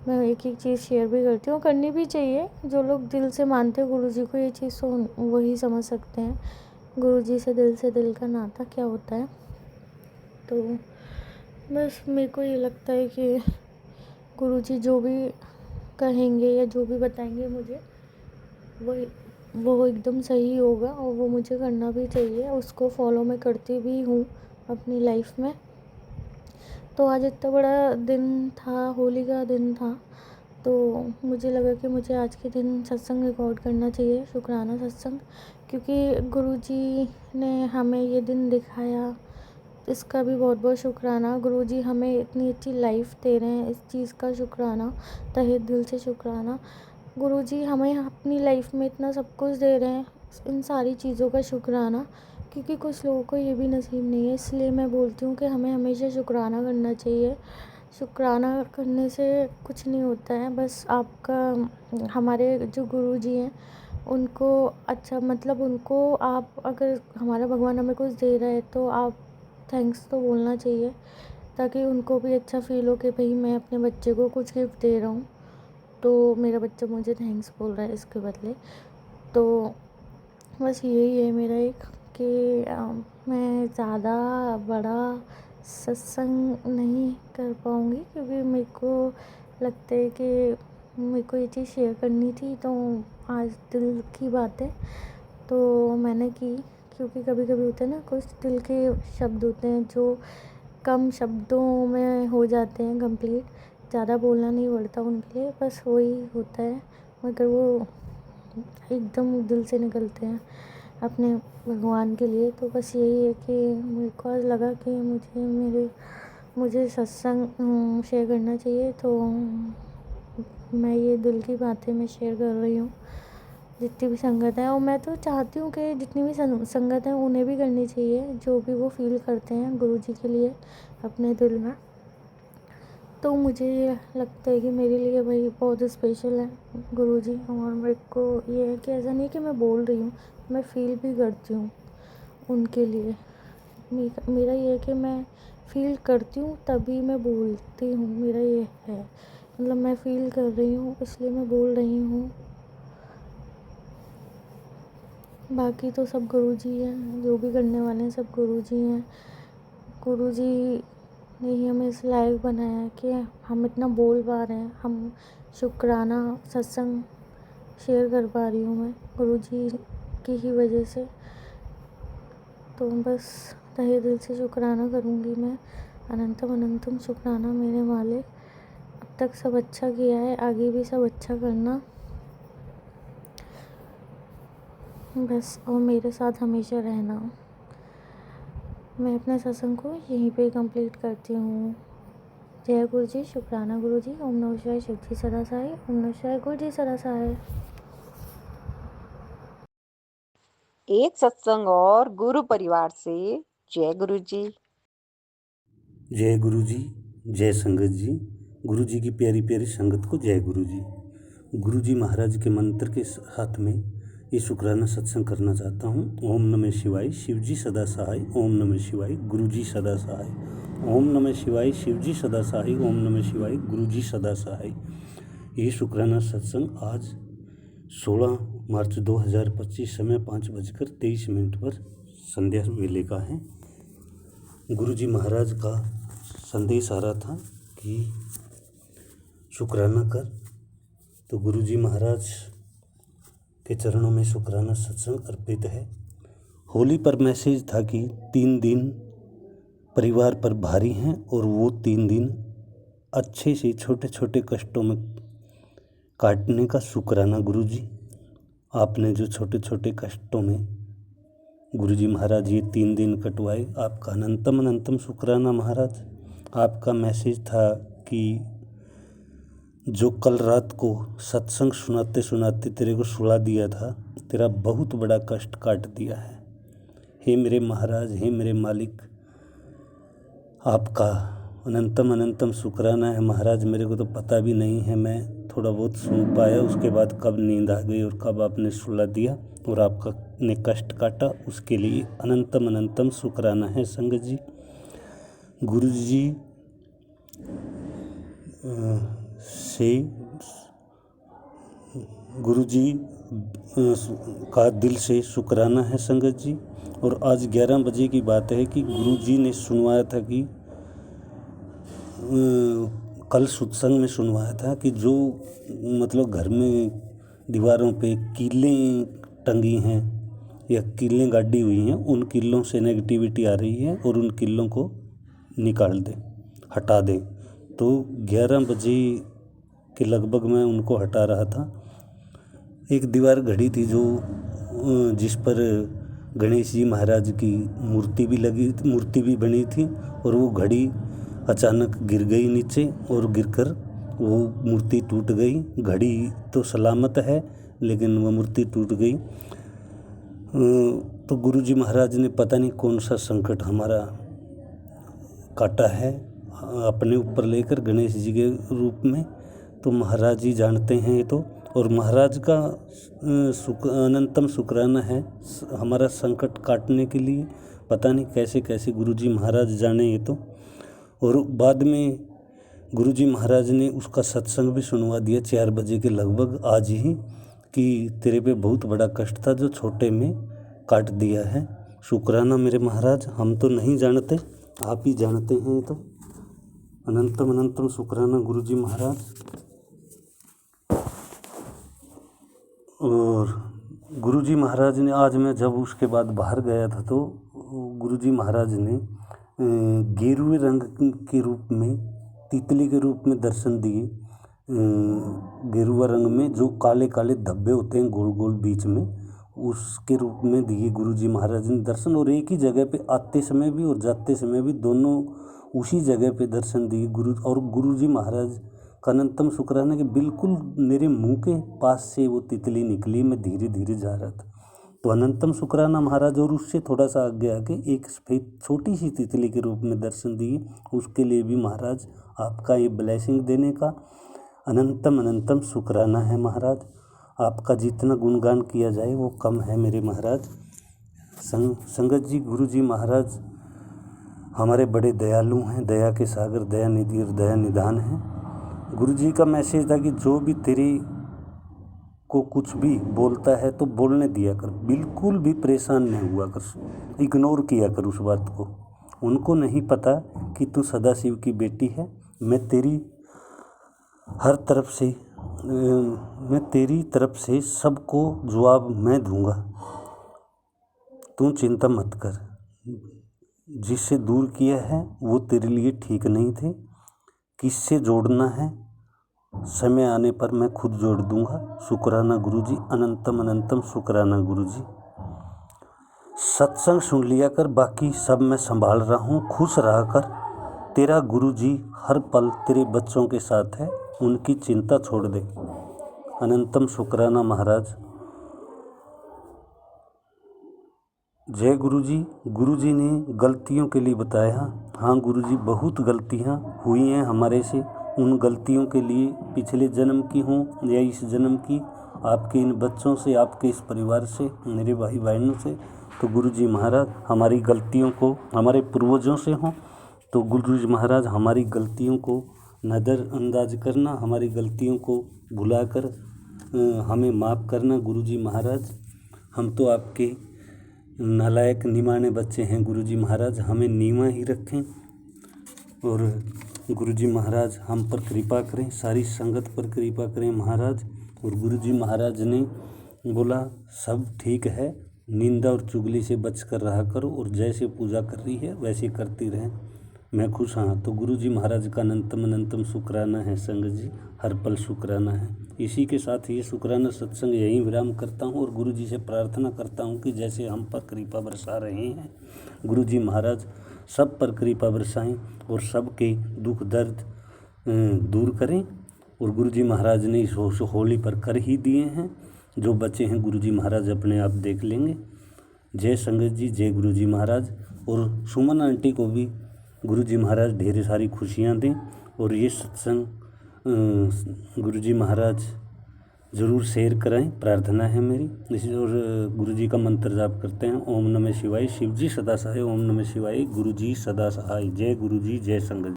मैं एक एक चीज़ शेयर भी करती हूँ, करनी भी चाहिए। जो लोग दिल से मानते हैं गुरुजी को, ये चीज़ तो वही समझ सकते हैं गुरुजी से दिल का नाता क्या होता है। तो बस मेरे को ये लगता है कि गुरुजी जो भी कहेंगे या जो भी बताएंगे मुझे, वो एकदम सही होगा और वो मुझे करना भी चाहिए। उसको फॉलो मैं करती भी हूँ अपनी लाइफ में। तो आज इतना बड़ा दिन था, होली का दिन था, तो मुझे लगा कि मुझे आज के दिन सत्संग रिकॉर्ड करना चाहिए, शुक्राना सत्संग। क्योंकि गुरुजी ने हमें ये दिन दिखाया, इसका भी बहुत बहुत शुक्राना। गुरुजी हमें इतनी अच्छी लाइफ दे रहे हैं, इस चीज़ का शुक्राना, तहे दिल से शुक्राना। गुरुजी हमें अपनी लाइफ में इतना सब कुछ दे रहे हैं, इन सारी चीज़ों का शुक्राना। क्योंकि कुछ लोगों को ये भी नसीब नहीं है, इसलिए मैं बोलती हूँ कि हमें हमेशा शुक्राना करना चाहिए। शुक्राना करने से कुछ नहीं होता है, बस आपका, हमारे जो गुरुजी हैं उनको अच्छा, मतलब उनको आप, अगर हमारा भगवान हमें कुछ दे रहा है तो आप थैंक्स तो बोलना चाहिए, ताकि उनको भी अच्छा फील हो कि भाई मैं अपने बच्चे को कुछ गिफ्ट दे रहा हूँ, तो मेरा बच्चा मुझे थैंक्स बोल रहा है इसके बदले। तो बस यही है मेरा एक, कि मैं ज़्यादा बड़ा सत्संग नहीं कर पाऊँगी, क्योंकि मेरे को लगता है कि मेरे को ये चीज़ शेयर करनी थी, तो आज दिल की बात है तो मैंने की। क्योंकि कभी कभी होता है ना, कुछ दिल के शब्द होते हैं जो कम शब्दों में हो जाते हैं कंप्लीट, ज़्यादा बोलना नहीं पड़ता उनके लिए, बस वही होता है, मगर वो एकदम दिल से निकलते हैं अपने भगवान के लिए। तो बस यही है कि मेरे को आज लगा कि मुझे सत्संग शेयर करना चाहिए, तो मैं ये दिल की बातें मैं शेयर कर रही हूँ। जितनी भी संगत है, और मैं तो चाहती हूँ कि जितनी भी संगत है उन्हें भी करनी चाहिए, जो भी वो फील करते हैं गुरुजी के लिए अपने दिल में। तो मुझे ये लगता है कि मेरे लिए भाई बहुत स्पेशल है गुरुजी। और मेरे को ये है कि ऐसा नहीं कि मैं बोल रही हूँ, मैं फील भी करती हूँ उनके लिए। मेरा ये है कि मैं फील करती हूँ तभी मैं बोलती हूँ, मेरा ये है, मतलब मैं फील कर रही हूँ इसलिए मैं बोल रही हूँ। बाकी तो सब गुरुजी हैं, जो भी करने वाले हैं सब गुरुजी हैं। गुरुजी ने ही हमें इस लायक बनाया है कि हम इतना बोल पा रहे हैं, हम शुक्राना सत्संग शेयर कर पा रही हूँ मैं गुरुजी की ही वजह से। तो बस तहे दिल से शुक्राना करूँगी मैं, अनंतम अनंतम शुक्राना मेरे मालिक। अब तक सब अच्छा किया है, आगे भी सब अच्छा करना बस, और मेरे साथ हमेशा रहना। मैं अपने सत्संग को यहीं पे कंप्लीट करती हूँ। जय गुरु जी, शुक्राना गुरु जी। ओम नमः शिवाय, शिव जी सदा सहाय। ओम नमः शिवाय, गुरु जी सदा सहाय। एक सत्संग और गुरु परिवार से जय गुरु जी। जय गुरु जी, जय संगत जी। गुरु जी की प्यारी प्यारी संगत को जय गुरु जी। गुरु जी महाराज के मंत्र के साथ में ये शुक्राना सत्संग करना चाहता हूँ। ओम नमः शिवाय, शिव जी सदा सहाय। ओम नमः शिवाय, गुरु जी सदा सहाय। ओम नमः शिवाय, शिव जी सदा सहाय। ओम नमः शिवाय, गुरु जी सदा सहाय। ये शुक्राना सत्संग आज 16 मार्च 2025 समय 5:23 पर संध्या वेले का है। गुरुजी महाराज का संदेश आ रहा था कि शुक्राना कर, तो गुरुजी महाराज के चरणों में शुक्राना सत्संग अर्पित है। होली पर मैसेज था कि 3 दिन परिवार पर भारी हैं और वो 3 दिन अच्छे से छोटे छोटे कष्टों में काटने का शुक्राना गुरुजी। आपने जो छोटे छोटे कष्टों में गुरुजी महाराज ये 3 दिन कटवाए, आपका अनंतम अनंतम शुक्राना महाराज। आपका मैसेज था कि जो कल रात को सत्संग सुनाते सुनाते तेरे को सुला दिया था, तेरा बहुत बड़ा कष्ट काट दिया है। हे मेरे महाराज, हे मेरे मालिक, आपका अनंतम अनंतम शुक्राना है महाराज। मेरे को तो पता भी नहीं है, मैं थोड़ा बहुत सुन पाया, उसके बाद कब नींद आ गई और कब आपने सुला दिया और आपका ने कष्ट काटा, उसके लिए अनंतम अनंतम शुक्राना है संगत जी। गुरुजी का दिल से शुक्राना है संगत जी। और आज 11 बजे की बात है कि गुरुजी ने सुनवाया था कि कल सत्संग में सुनवाया था कि जो मतलब घर में दीवारों पे कीलें टंगी हैं या कीलें गाड़ी हुई हैं, उन कीलों से नेगेटिविटी आ रही है और उन कीलों को निकाल दें, हटा दें। तो 11 बजे के लगभग मैं उनको हटा रहा था। एक दीवार घड़ी थी जो जिस पर गणेश जी महाराज की मूर्ति भी बनी थी और वो घड़ी अचानक गिर गई नीचे और गिरकर वो मूर्ति टूट गई। घड़ी तो सलामत है लेकिन वो मूर्ति टूट गई। तो गुरुजी महाराज ने पता नहीं कौन सा संकट हमारा काटा है अपने ऊपर लेकर गणेश जी के रूप में, तो महाराज जी जानते हैं ये तो। और महाराज का अनंतम शुक्राना है हमारा संकट काटने के लिए। पता नहीं कैसे कैसे गुरुजी महाराज जाने ये तो। और बाद में गुरुजी महाराज ने उसका सत्संग भी सुनवा दिया 4 बजे के लगभग आज ही, कि तेरे पे बहुत बड़ा कष्ट था जो छोटे में काट दिया है। शुक्राना मेरे महाराज, हम तो नहीं जानते, आप ही जानते हैं ये तो। अनंतम अनंतम शुक्राना गुरुजी महाराज। और गुरुजी महाराज ने आज मैं जब उसके बाद बाहर गया था तो गुरुजी महाराज ने गेरुए रंग के रूप में, तितली के रूप में दर्शन दिए। गेरुआ रंग में जो काले काले धब्बे होते हैं गोल गोल बीच में, उसके रूप में दिए गुरुजी महाराज ने दर्शन। और एक ही जगह पे आते समय भी और जाते समय भी दोनों उसी जगह पे दर्शन दिए और गुरुजी महाराज का अनंतम शुक्राना कि बिल्कुल मेरे मुंह के पास से वो तितली निकली, मैं धीरे धीरे जा रहा था। तो अनंतम शुक्राना महाराज। और उससे थोड़ा सा आगे आके एक सफेद छोटी सी तितली के रूप में दर्शन दिए, उसके लिए भी महाराज आपका ये ब्लेसिंग देने का अनंतम अनंतम शुक्राना है महाराज। आपका जितना गुणगान किया जाए वो कम है मेरे महाराज। संगत जी, गुरुजी महाराज हमारे बड़े दयालु हैं, दया के सागर, दया निधि और दया निधान हैं। गुरुजी का मैसेज था कि जो भी तेरी को कुछ भी बोलता है तो बोलने दिया कर, बिल्कुल भी परेशान नहीं हुआ कर, इग्नोर किया कर उस बात को। उनको नहीं पता कि तू सदाशिव की बेटी है। मैं तेरी हर तरफ से मैं तेरी तरफ से सबको जवाब मैं दूंगा, तू चिंता मत कर। जिससे दूर किया है वो तेरे लिए ठीक नहीं थे, किससे जोड़ना है समय आने पर मैं खुद जोड़ दूंगा। शुक्राना गुरुजी, अनंतम अनंतम शुक्राना गुरुजी। सत्संग सुन लिया कर, बाकी सब मैं संभाल रहा हूँ, खुश रहा कर। तेरा गुरुजी हर पल तेरे बच्चों के साथ है, उनकी चिंता छोड़ दे। अनंतम शुक्राना महाराज। जय गुरुजी। गुरुजी ने गलतियों के लिए बताया। हाँ गुरुजी, बहुत गलतियाँ हुई हैं हमारे से। उन गलतियों के लिए पिछले जन्म की हों या इस जन्म की, आपके इन बच्चों से, आपके इस परिवार से, मेरे भाई बहनों से, तो गुरुजी महाराज हमारी गलतियों को, हमारे पूर्वजों से हों तो गुरुजी महाराज हमारी गलतियों को नज़रअंदाज करना, हमारी गलतियों को भुलाकर हमें माफ़ करना। गुरुजी महाराज, हम तो आपके नालायक निमाने बच्चे हैं। गुरुजी महाराज, हमें नीवा ही रखें और गुरुजी महाराज हम पर कृपा करें, सारी संगत पर कृपा करें महाराज। और गुरुजी महाराज ने बोला सब ठीक है, निंदा और चुगली से बच कर रहा करो और जैसे पूजा कर रही है वैसे करती रहें, मैं खुश। हाँ, तो गुरुजी महाराज का अनंतम शुक्राना है संगत जी, हर पल शुक्राना है। इसी के साथ ये शुक्राना सत्संग यहीं विराम करता हूँ और गुरुजी से प्रार्थना करता हूँ कि जैसे हम पर कृपा बरसा रहे हैं, गुरुजी महाराज सब पर कृपा बरसाएं और सबके दुख दर्द दूर करें। और गुरुजी महाराज ने इस होली पर कर ही दिए हैं, जो बचे हैं गुरुजी महाराज अपने आप देख लेंगे। जय संगत जी, जय गुरुजी महाराज। और सुमन आंटी को भी गुरुजी महाराज ढेर सारी खुशियाँ दें और ये सत्संग गुरुजी महाराज ज़रूर शेयर कराएं, प्रार्थना है मेरी। इसी और गुरुजी का मंत्र जाप करते हैं, ओम नमः शिवाय, शिवजी सदा सहाय, ओम नमः शिवाय, गुरुजी सदा सहाय। जय गुरुजी, जय संगत।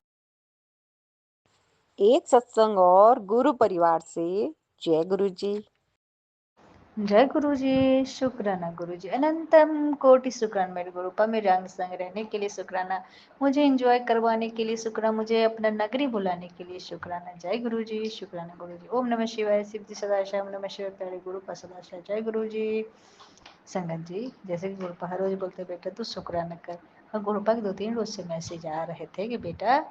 एक सत्संग और गुरु परिवार से जय गुरु जी। जय गुरु जी, शुक्राना गुरु जी, अनंतम कोटि शुक्राना मेरे गुरु पर मेरे अंग संग रहने के लिए शुक्राना, मुझे एंजॉय करवाने के लिए शुक्राना, मुझे अपना नगरी बुलाने के लिए शुक्राना। जय गुरु जी, शुक्राना गुरु जी। ओम नमः शिवाय, शिव जी सदाशिव, ओम नमः शिवाय, प्यारे गुरु पर सदाशिव। जय गुरु जी। संगत जी, जैसे कि गुरुपा हर रोज बोलते बेटा तू शुक्राना कर, और गुरुपा के 2-3 रोज से मैसेज आ रहे थे कि बेटा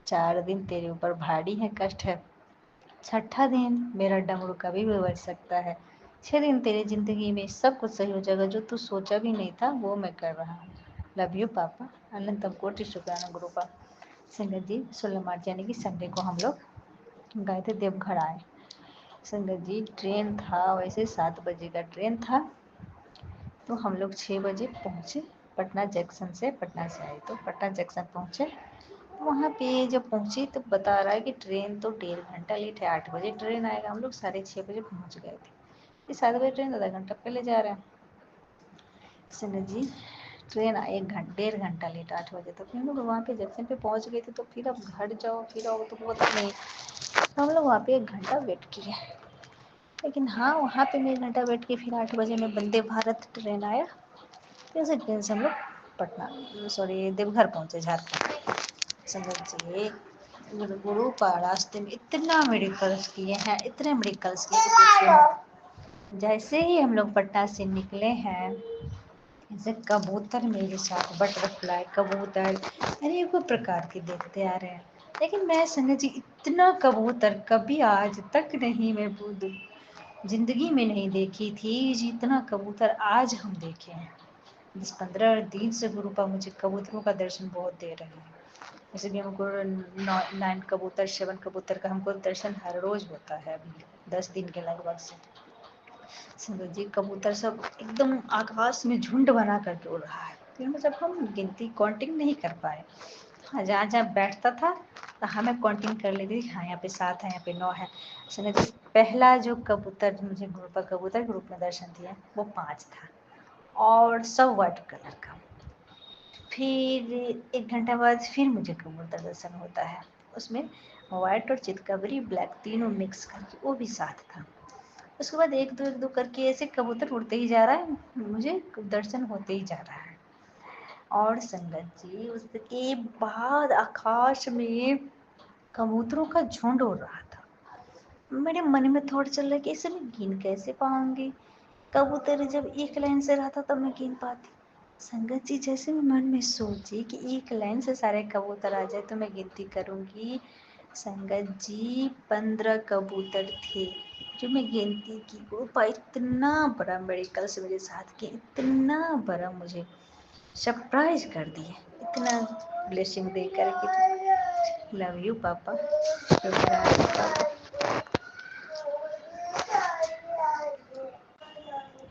4 दिन तेरे ऊपर भारी है, कष्ट है, 6ठा दिन मेरा डमरू कभी भी बज सकता है, 6 दिन तेरी जिंदगी में सब कुछ सही हो जाएगा, जो तू सोचा भी नहीं था वो मैं कर रहा हूँ। लव यू पापा, अनंतम कोटि शुक्राना गुरुपा। संगत जी, 16 मार्च यानी कि संडे को हम लोग गए थे देवघर आए। संगत जी, ट्रेन था वैसे 7 बजे का ट्रेन था, तो हम लोग 6 बजे पहुँचे पटना जंक्शन से, पटना से आए तो पटना जंक्शन पहुँचे। वहाँ पे जब पहुँचे तो बता रहा है कि ट्रेन तो 1.5 घंटा लेट है, 8 बजे ट्रेन आएगा, हम लोग 6:30 बजे पहुँच गए थे। ये 7 बजे ट्रेन आधा घंटा पहले जा रहे हैं। संगत जी, ट्रेन 1.5 घंटा लेट, 8 बजे तक हम लोग वहाँ पे जंक्शन पे पहुँच गए थे। तो फिर अब घर जाओ फिर आओ तो पता नहीं, तो हम लोग वहाँ पे 1 घंटा वेट किए। लेकिन हाँ, वहाँ पे मैं 1 घंटा वेट किए, फिर 8 बजे में वंदे भारत ट्रेन आया, फिर उसी ट्रेन से हम लोग पटना सॉरी देवघर पहुँचे, झारखंड। संगत जी, गुरु का रास्ते में इतना मेडिकल्स किए हैं, इतने मेडिकल्स किए। जैसे ही हम लोग पटना से निकले हैं, जैसे कबूतर मेरे साथ, बटरफ्लाई कबूतर अनेकों प्रकार के देखते आ रहे हैं। लेकिन मैं संगत जी इतना कबूतर कभी आज तक नहीं, मैं जिंदगी में नहीं देखी थी जितना कबूतर आज हम देखे हैं। 10-15 दिन से गुरुपा मुझे कबूतरों का दर्शन बहुत दे रहे हैं। जैसे कि हमको 9 कबूतर 7 कबूतर का हमको दर्शन हर रोज होता है, अभी 10 दिन के लगभग से। संगत जी, कबूतर सब एकदम आकाश में झुंड बना करके उड़ रहा है, फिर मतलब हम गिनती काउंटिंग नहीं कर पाए। हाँ, जहाँ जहाँ बैठता था तो हमें काउंटिंग कर लेती थी, हाँ यहाँ पे 7 है, यहाँ पे 9 है। संगत जी, पहला जो कबूतर मुझे गुरुपा कबूतर के रूप में दर्शन दिया वो 5 था और सब व्हाइट कलर का। फिर 1 घंटा बाद फिर मुझे कबूतर दर्शन होता है, उसमें व्हाइट और चितकबरी ब्लैक तीनों मिक्स करके, वो भी 7 था। उसके बाद 1-2 करके ऐसे कबूतर उड़ते ही जा रहा है, मुझे दर्शन होते ही जा रहा है। और संगत जी, उसके बाद आकाश में कबूतरों का झुंड उड़ रहा था। मेरे मन में थॉट चल रहा है कि इसे मैं गिन कैसे पाऊंगी, कबूतर जब एक लाइन से रहता तब मैं गिन पाती। संगत जी, जैसे मैं मन में सोची कि एक लाइन से सारे कबूतर आ जाए तो मैं गिनती करूंगी, संगत जी 15 कबूतर थे जो मैं गिनती की। ग्रुप इतना बड़ा मेडिकल से मेरे साथ के, इतना बड़ा मुझे सरप्राइज कर दिए, इतना ब्लेसिंग दे करके। लव यू पापा,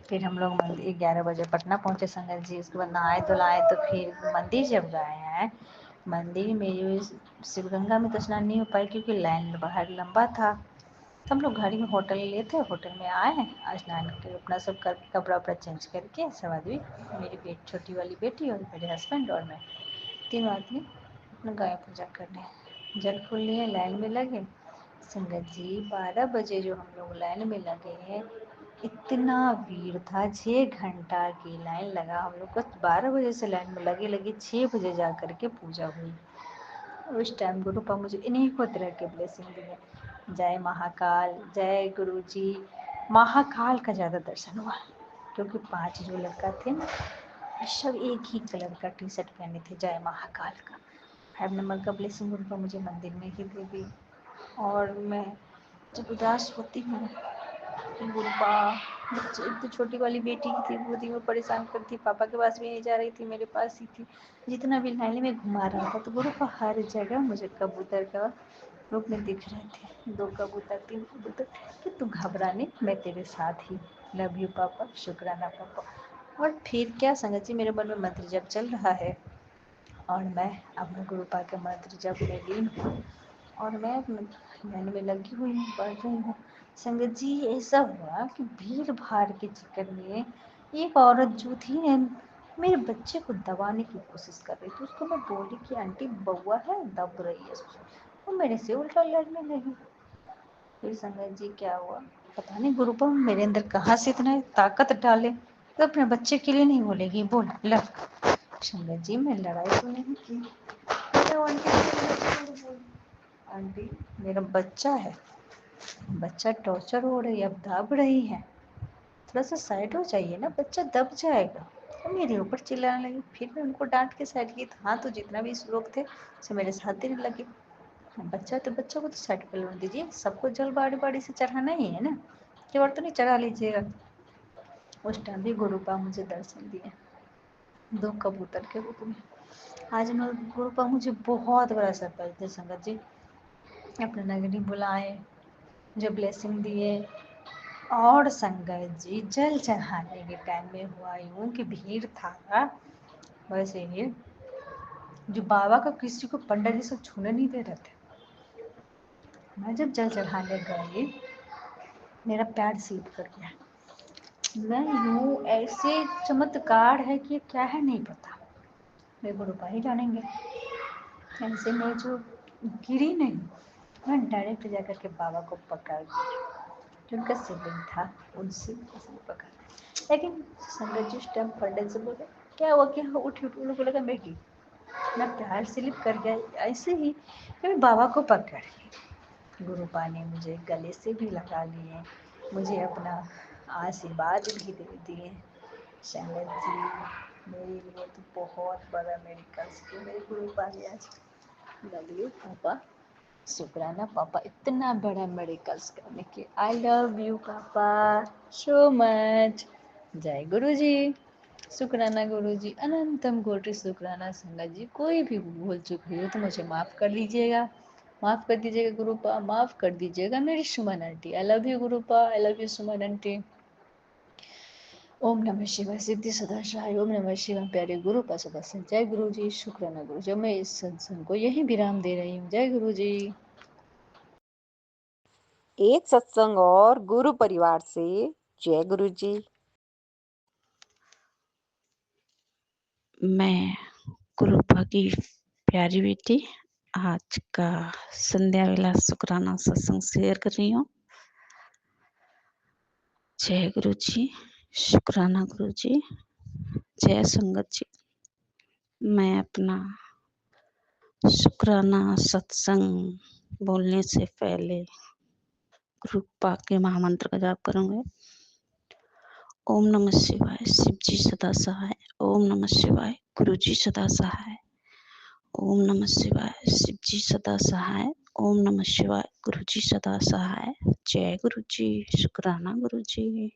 फिर हम लोग मंदिर 11 बजे पटना पहुंचे संगत जी। उसके बाद नहाए धुलाए तो फिर मंदिर जब गए हैं, मंदिर में जो शिवगंगा में तो स्नान नहीं हो पाया क्योंकि लाइन बाहर लंबा था। तो हम लोग गाड़ी में होटल लिए थे, होटल में आए, स्नान कर अपना सब कर कपड़ा वपड़ा चेंज करके सब आदमी, मेरी छोटी वाली बेटी और मेरे हस्बैंड और मैं, तीनों आदमी अपना गाय पूजा करने जल फूल लिए लाइन में लगे। संगत जी 12 बजे जो हम लोग लाइन में लगे हैं, इतना भीड़ था, 6 घंटा की लाइन लगा हम लोग को। 12 बजे से लाइन में लगे लगे 6 बजे जा कर के पूजा हुई। उस टाइम गुरु पा मुझे इन्हीं को तरह के ब्लेसिंग दिए। जय महाकाल, जय गुरु जी। महाकाल का ज़्यादा दर्शन हुआ, क्योंकि 5 जो लड़का थे ना, सब एक ही कलर का टी शर्ट पहने थे जय महाकाल का। 5 नंबर का ब्लेसिंग गुरु पा मुझे मंदिर में ही दे दी। और मैं जब उदास होती हूँ, गुरुपा बच्चे, एक तो छोटी वाली बेटी की थी, गोदी में परेशान करती, पापा के पास भी नहीं जा रही थी, मेरे पास ही थी। जितना भी लाइन में घुमा रहा था, तो गुरुपा हर जगह मुझे कबूतर का रूप में दिख रहे थे। 2 कबूतर, 3 कबूतर, कि तू घबरा नहीं, मैं तेरे साथ ही, लव यू पापा, शुक्राना पापा। और फिर क्या संगत जी, मेरे मन में मंत्र जप चल रहा है और मैं अपने गुरुपा के मंत्र जप में लीन हूँ और मैं लाइन में लगी हुई हूँ, पढ़ रही हूँ। संगत जी ऐसा हुआ कि भीड़ भाड़ के चक्कर में एक औरत जो थी मेरे बच्चे को दबाने की कोशिश कर रही थी। उसको मैं बोली कि आंटी बउआ है, दब रही है उसको। वो मेरे से उल्टा लड़ने लगी। फिर संगत जी क्या हुआ पता नहीं, गुरुपा मेरे अंदर कहाँ से इतना ताकत डाले, तो अपने बच्चे के लिए नहीं बोलेगी, बोल लड़। संगत जी मैं लड़ाई तो नहीं की, आंटी मेरा बच्चा है, बच्चा टॉर्चर हो रही है, अब दब रही है, थोड़ा सा साइड हो जाइए ना, बच्चा दब जाएगा। तो मेरे ऊपर चिल्लाने लगी। फिर मैं उनको डांट के साइड की। हाँ, तो जितना भी लोग थे सब मेरे साथ देने लगे। बच्चा तो बच्चा को तो साइड पर लौट दीजिए, सबको जल बाड़ी बाड़ी से चढ़ाना ही है ना, कि और तो नहीं चढ़ा लीजिएगा। उस टाइम भी गुरुपा मुझे दर्शन दिए 2 कबूतर के रूप में। आज मैं गुरुपा मुझे बहुत बड़ा सरप्राइज थे संगत जी। अपने नगरी बुलाए, जो ब्लेसिंग दिए। और संगत जी जल चढ़ाने के टाइम में हुआ यूँ कि भीड़ था वैसे ही, जो बाबा का किसी को पंडित जी सब छूने नहीं दे रहे थे। मैं जब जल चढ़ाने गई, मेरा पैर स्लिप कर गया। मैं यूँ ऐसे चमत्कार है कि क्या है नहीं पता, मेरे गुरुपा ही जानेंगे। ऐसे में जो गिरी नहीं, मैं डायरेक्ट जाकर के बाबा को पकड़ जो उनका शिवलिंग था, उनसे पकड़। लेकिन संगत जी उस टाइम पंडित से बोले क्या हुआ, क्या हुआ, उठी उठ। उन्होंने बोला मैं गिरी, मैं पैर स्लिप कर गया। ऐसे ही मैं बाबा को पकड़ ली। गुरुपा ने मुझे गले से भी लगा लिए, मुझे अपना आशीर्वाद भी दे दिए। संगत जी मेरे लिए तो बहुत बड़ा मेडिकल्स कि मेरे गुरुपा ने आज लव यू पापा, शुक्राना पापा, इतना बड़ा मेडिकल्स करने के। आई लव यू पापा सो मच। जय गुरु जी, शुक्राना गुरु जी, अनंतम कोटि शुक्राना। संगत जी कोई भी भूल चूक हुई हो तो मुझे माफ़ कर लीजिएगा, माफ़ कर दीजिएगा गुरुपा, माफ़ कर दीजिएगा मेरी Suman aunty. I love you Gurupa, I love you Suman aunty. ओम नमः शिवाय, सिद्धि सदा सहाय। ओम नमः शिवाय, प्यारे गुरु का सदस्य। जय गुरु जी, शुक्राना गुरु जी। मैं इस सत्संग को यहीं विराम दे रही हूँ। जय गुरु जी। एक सत्संग और गुरु परिवार से। जय गुरु जी। मैं गुरुपा की प्यारी बेटी आज का संध्या वेला शुक्राना सत्संग शेयर कर रही हूँ। जय गुरु जी, शुक्राना गुरु जी, जय संगत जी। मैं अपना शुक्राना सत्संग बोलने से पहले गुरुपा के महामंत्र का जाप करूँगी। ओम नमः शिवाय, शिव जी सदा सहाय। ओम नमः शिवाय, गुरु जी सदा सहाय। ओम नमः शिवाय, शिव जी सदा सहाय। ओम नमः शिवाय, गुरु जी सदा सहाय। जय गुरु जी, शुक्राना गुरु जी।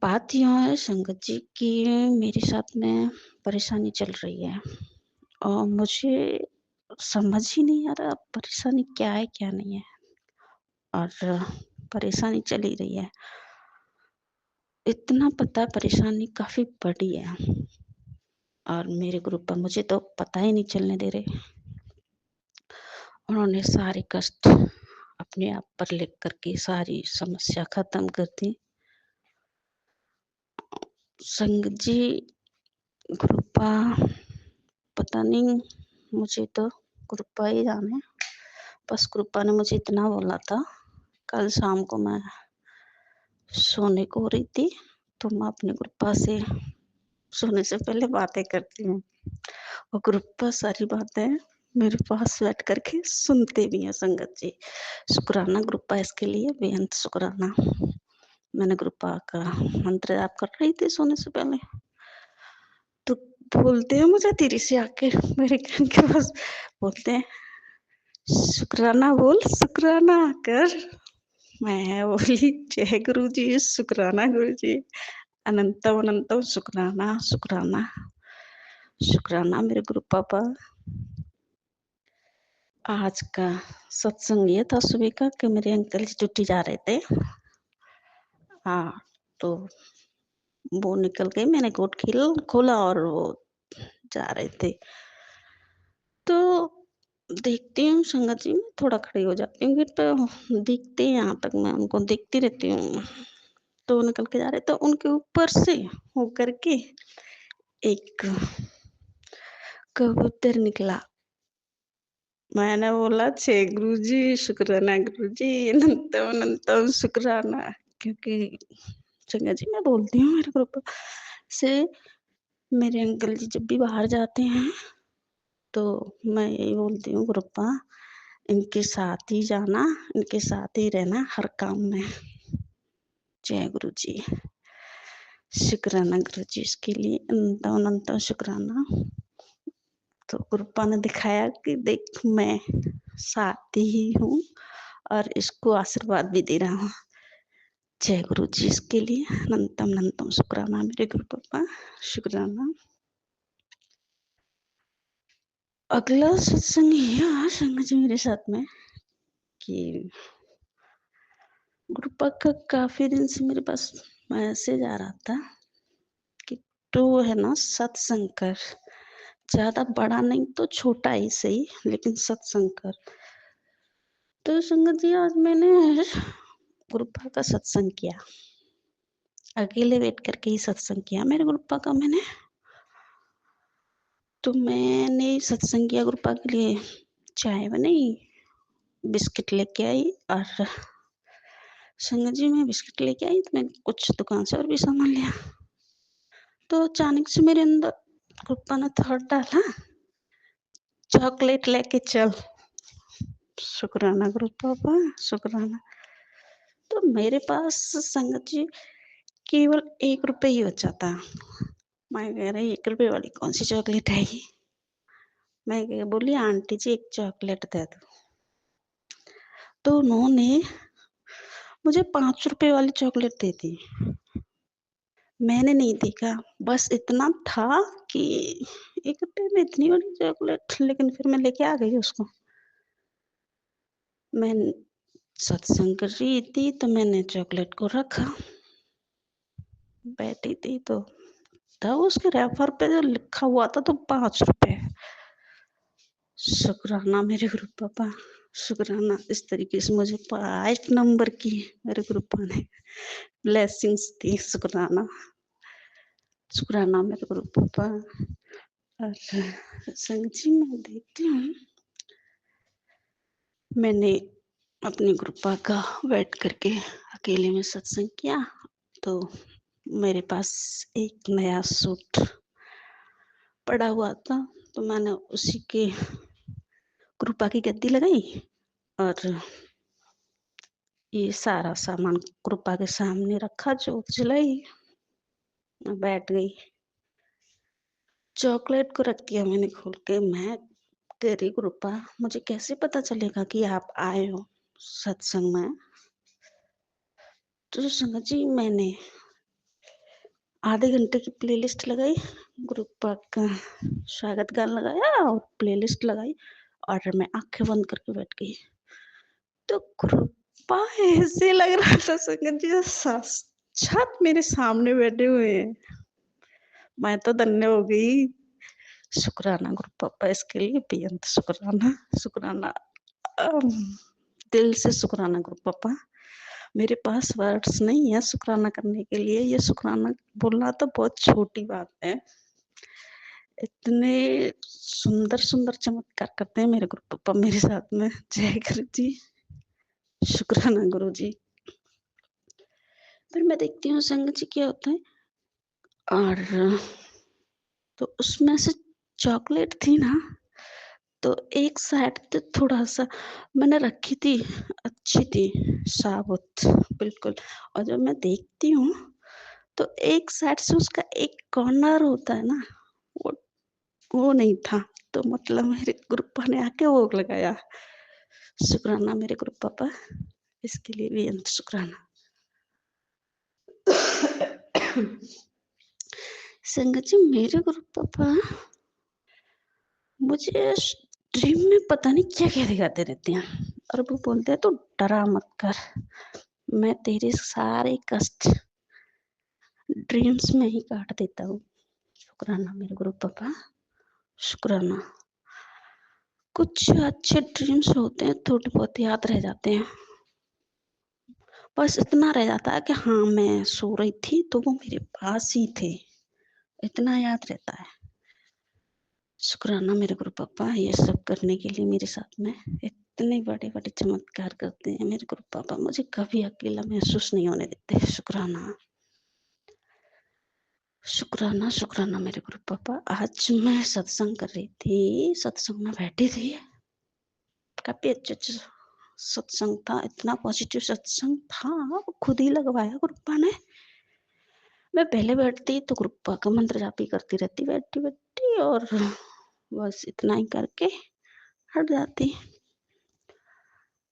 बात यह है संगत जी कि मेरे साथ में परेशानी चल रही है और मुझे समझ ही नहीं आ रहा परेशानी क्या है क्या नहीं है, और परेशानी चल ही रही है। इतना पता परेशानी काफ़ी बड़ी है और मेरे ग्रुप पर मुझे तो पता ही नहीं चलने दे रहे। उन्होंने सारे कष्ट अपने आप पर लिख करके सारी समस्या खत्म कर दी। संगत जी ग्रुपा पता नहीं मुझे तो कृपा ही जाने। बस कृपा ने मुझे इतना बोला था, कल शाम को मैं सोने को हो रही थी, तो मैं अपनी कृपा से सोने से पहले बातें करती हूँ और कृपा सारी बातें मेरे पास बैठ करके सुनते भी हैं संगत जी। शुक्राना कृपा इसके लिए बेअंत शुक्राना। मैंने कृपा का मंत्र जाप कर रही थी सोने से पहले, तो बोलते हैं मुझे धीरे से आके मेरे कान के पास, बोलते हैं शुक्राना बोल, शुक्राना कर। मैं बोली जय गुरु जी, शुक्राना गुरु जी, अनंतम अनंतम शुक्राना शुक्राना शुक्राना मेरे गुरु पापा। आज का सत्संग ये था सुबह का कि मेरे अंकल जी ड्यूटी जा रहे थे। हाँ, तो वो निकल गए, मैंने कोट खोला और वो जा रहे थे। तो देखती हूँ संगत जी, मैं थोड़ा खड़ी हो जाती हूँ, तो दिखते हैं, यहाँ तक मैं उनको देखती रहती हूँ। तो निकल के जा रहे, तो उनके ऊपर से होकर के एक कबूतर निकला। मैंने बोला जय गुरु जी, शुक्राना गुरु जी, अनंतम अनंतम शुक्राना। क्योंकि संगत जी मैं बोलती हूँ मेरे ग्रुप से, मेरे अंकल जी जब भी बाहर जाते हैं तो मैं यही बोलती हूँ कृपा इनके साथ ही जाना, इनके साथ ही रहना हर काम में। जय गुरु जी, शुक्राना गुरु जी, इसके लिए अनंतम अनंतम शुक्राना। तो कृपा ने दिखाया कि देख मैं साथ ही हूँ और इसको आशीर्वाद भी दे रहा हूँ। जय गुरु जी, इसके लिए अनंतम अनंतम शुक्राना मेरे गुरु पापा, शुक्राना। अगला सत्संग ये संगत जी मेरे साथ में कि गुरुपा का काफी दिन से मेरे पास मैसेज आ रहा था कि तू है ना सत्संग कर, ज्यादा बड़ा नहीं तो छोटा ही सही, लेकिन सत्संग कर। तो संगत जी आज मैंने गुरुपा का सत्संग किया, अकेले बैठ करके ही सत्संग किया मेरे गुरुपा का मैंने। तो मैंने सत्संग किया, गुरुपा के लिए चाय बनाई, बिस्किट लेके आई, और संगत जी मैं बिस्किट लेके आई तो मैं कुछ दुकान से और भी सामान लिया। तो अचानक से मेरे अंदर कृपा ने थॉट डाला, चॉकलेट लेके चल। शुक्राना गुरु पापा, शुक्राना। तो मेरे पास संगत जी केवल 1 रुपये ही बचा था। मैं कह रही 1 रुपये वाली कौन सी चॉकलेट है ये। मैं बोली आंटी जी 1 चॉकलेट दे दो। तो उन्होंने मुझे 5 रुपये वाली चॉकलेट दे दी। मैंने नहीं देखा, बस इतना था कि 1 रुपये में इतनी बड़ी चॉकलेट, लेकिन फिर मैं लेके आ गई उसको। मैं सत्संग कर रही थी तो मैंने चॉकलेट को रखा, बैठी थी तो था उसके रेफर पे जो लिखा हुआ था तो 5 रुपये। शुक्राना मेरे गुरु पापा, शुक्राना। इस तरीके से मुझे 5 नंबर की मेरे गुरु पापा ने ब्लेसिंग्स दी। शुक्राना, शुक्राना मेरे गुरु पापा। और संग जी मैं देखती हूँ, मैंने अपनी कृपा का बैठ करके अकेले में सत्संग किया, तो मेरे पास एक नया सूट पड़ा हुआ था, तो मैंने उसी के कृपा की गद्दी लगाई और ये सारा सामान कृपा के सामने रखा, जोत जलाई, बैठ गई। चॉकलेट को रख दिया मैंने खोल के। मैं कह रही कृपा मुझे कैसे पता चलेगा कि आप आए हो सत्संग में। तो संगत जी मैंने आधे घंटे की प्लेलिस्ट लगाई, ग्रुप का स्वागत गान लगाया और प्लेलिस्ट लगाई, और मैं आंखें बंद करके बैठ गई। तो कृपा ऐसे लग रहा था संगत जी साक्षात मेरे सामने बैठे हुए हैं। मैं तो धन्य हो गई। शुक्राना गुरु पापा, इसके लिए बेअंत शुक्राना, शुक्राना, दिल से शुक्राना गुरु पापा। मेरे पास वर्ड्स नहीं है शुक्राना करने के लिए। ये शुक्राना बोलना तो बहुत छोटी बात है, इतने सुंदर चमत्कार करते हैं मेरे गुरु पापा मेरे साथ में। जय गुरु जी, शुक्राना गुरु जी। फिर मैं देखती हूँ संगत जी क्या होता है, और तो उसमें से चॉकलेट थी ना, तो एक साइड तो थोड़ा-सा मैंने रखी थी, अच्छी थी, साबुत बिल्कुल, और जब मैं देखती हूँ, तो एक साइड से उसका एक कॉर्नर होता है ना, वो वो नहीं था। तो मतलब मेरे गुरु पापा ने आके भोग लगाया। शुक्राना मेरे गुरु पापा, इसके लिए भी अनंत शुक्राना। संगत जी, मेरे गुरु पापा मुझे ड्रीम में पता नहीं क्या-क्या दिखाते रहते हैं, और वो बोलते हैं, "तू डरा मत कर, मैं तेरे सारे कष्ट ड्रीम्स में ही काट देता हूँ।" शुक्राना मेरे गुरु पापा, शुक्राना। कुछ अच्छे ड्रीम्स होते हैं, थोड़े बहुत याद रह जाते हैं। बस इतना रह जाता है कि हाँ, मैं सो रही थी तो वो मेरे पास ही थे, इतना याद रहता है। शुक्राना मेरे गुरु पापा, ये सब करने के लिए मेरे साथ में। इतने बड़े-बड़े चमत्कार करते हैं मेरे गुरु पापा, मुझे कभी अकेला महसूस नहीं होने देते। शुक्राना। शुक्राना, शुक्राना मेरे गुरु पापा। आज मैं सत्संग कर रही थी, सत्संग में बैठी थी, काफ़ी अच्छा सत्संग था, इतना पॉजिटिव सत्संग था, वो खुद ही लगवाया गुरु पापा ने। मैं पहले बैठती तो गुरु पापा का मंत्र जाप ही करती रहती बैठी-बैठी, और बस इतना ही करके हट जाती।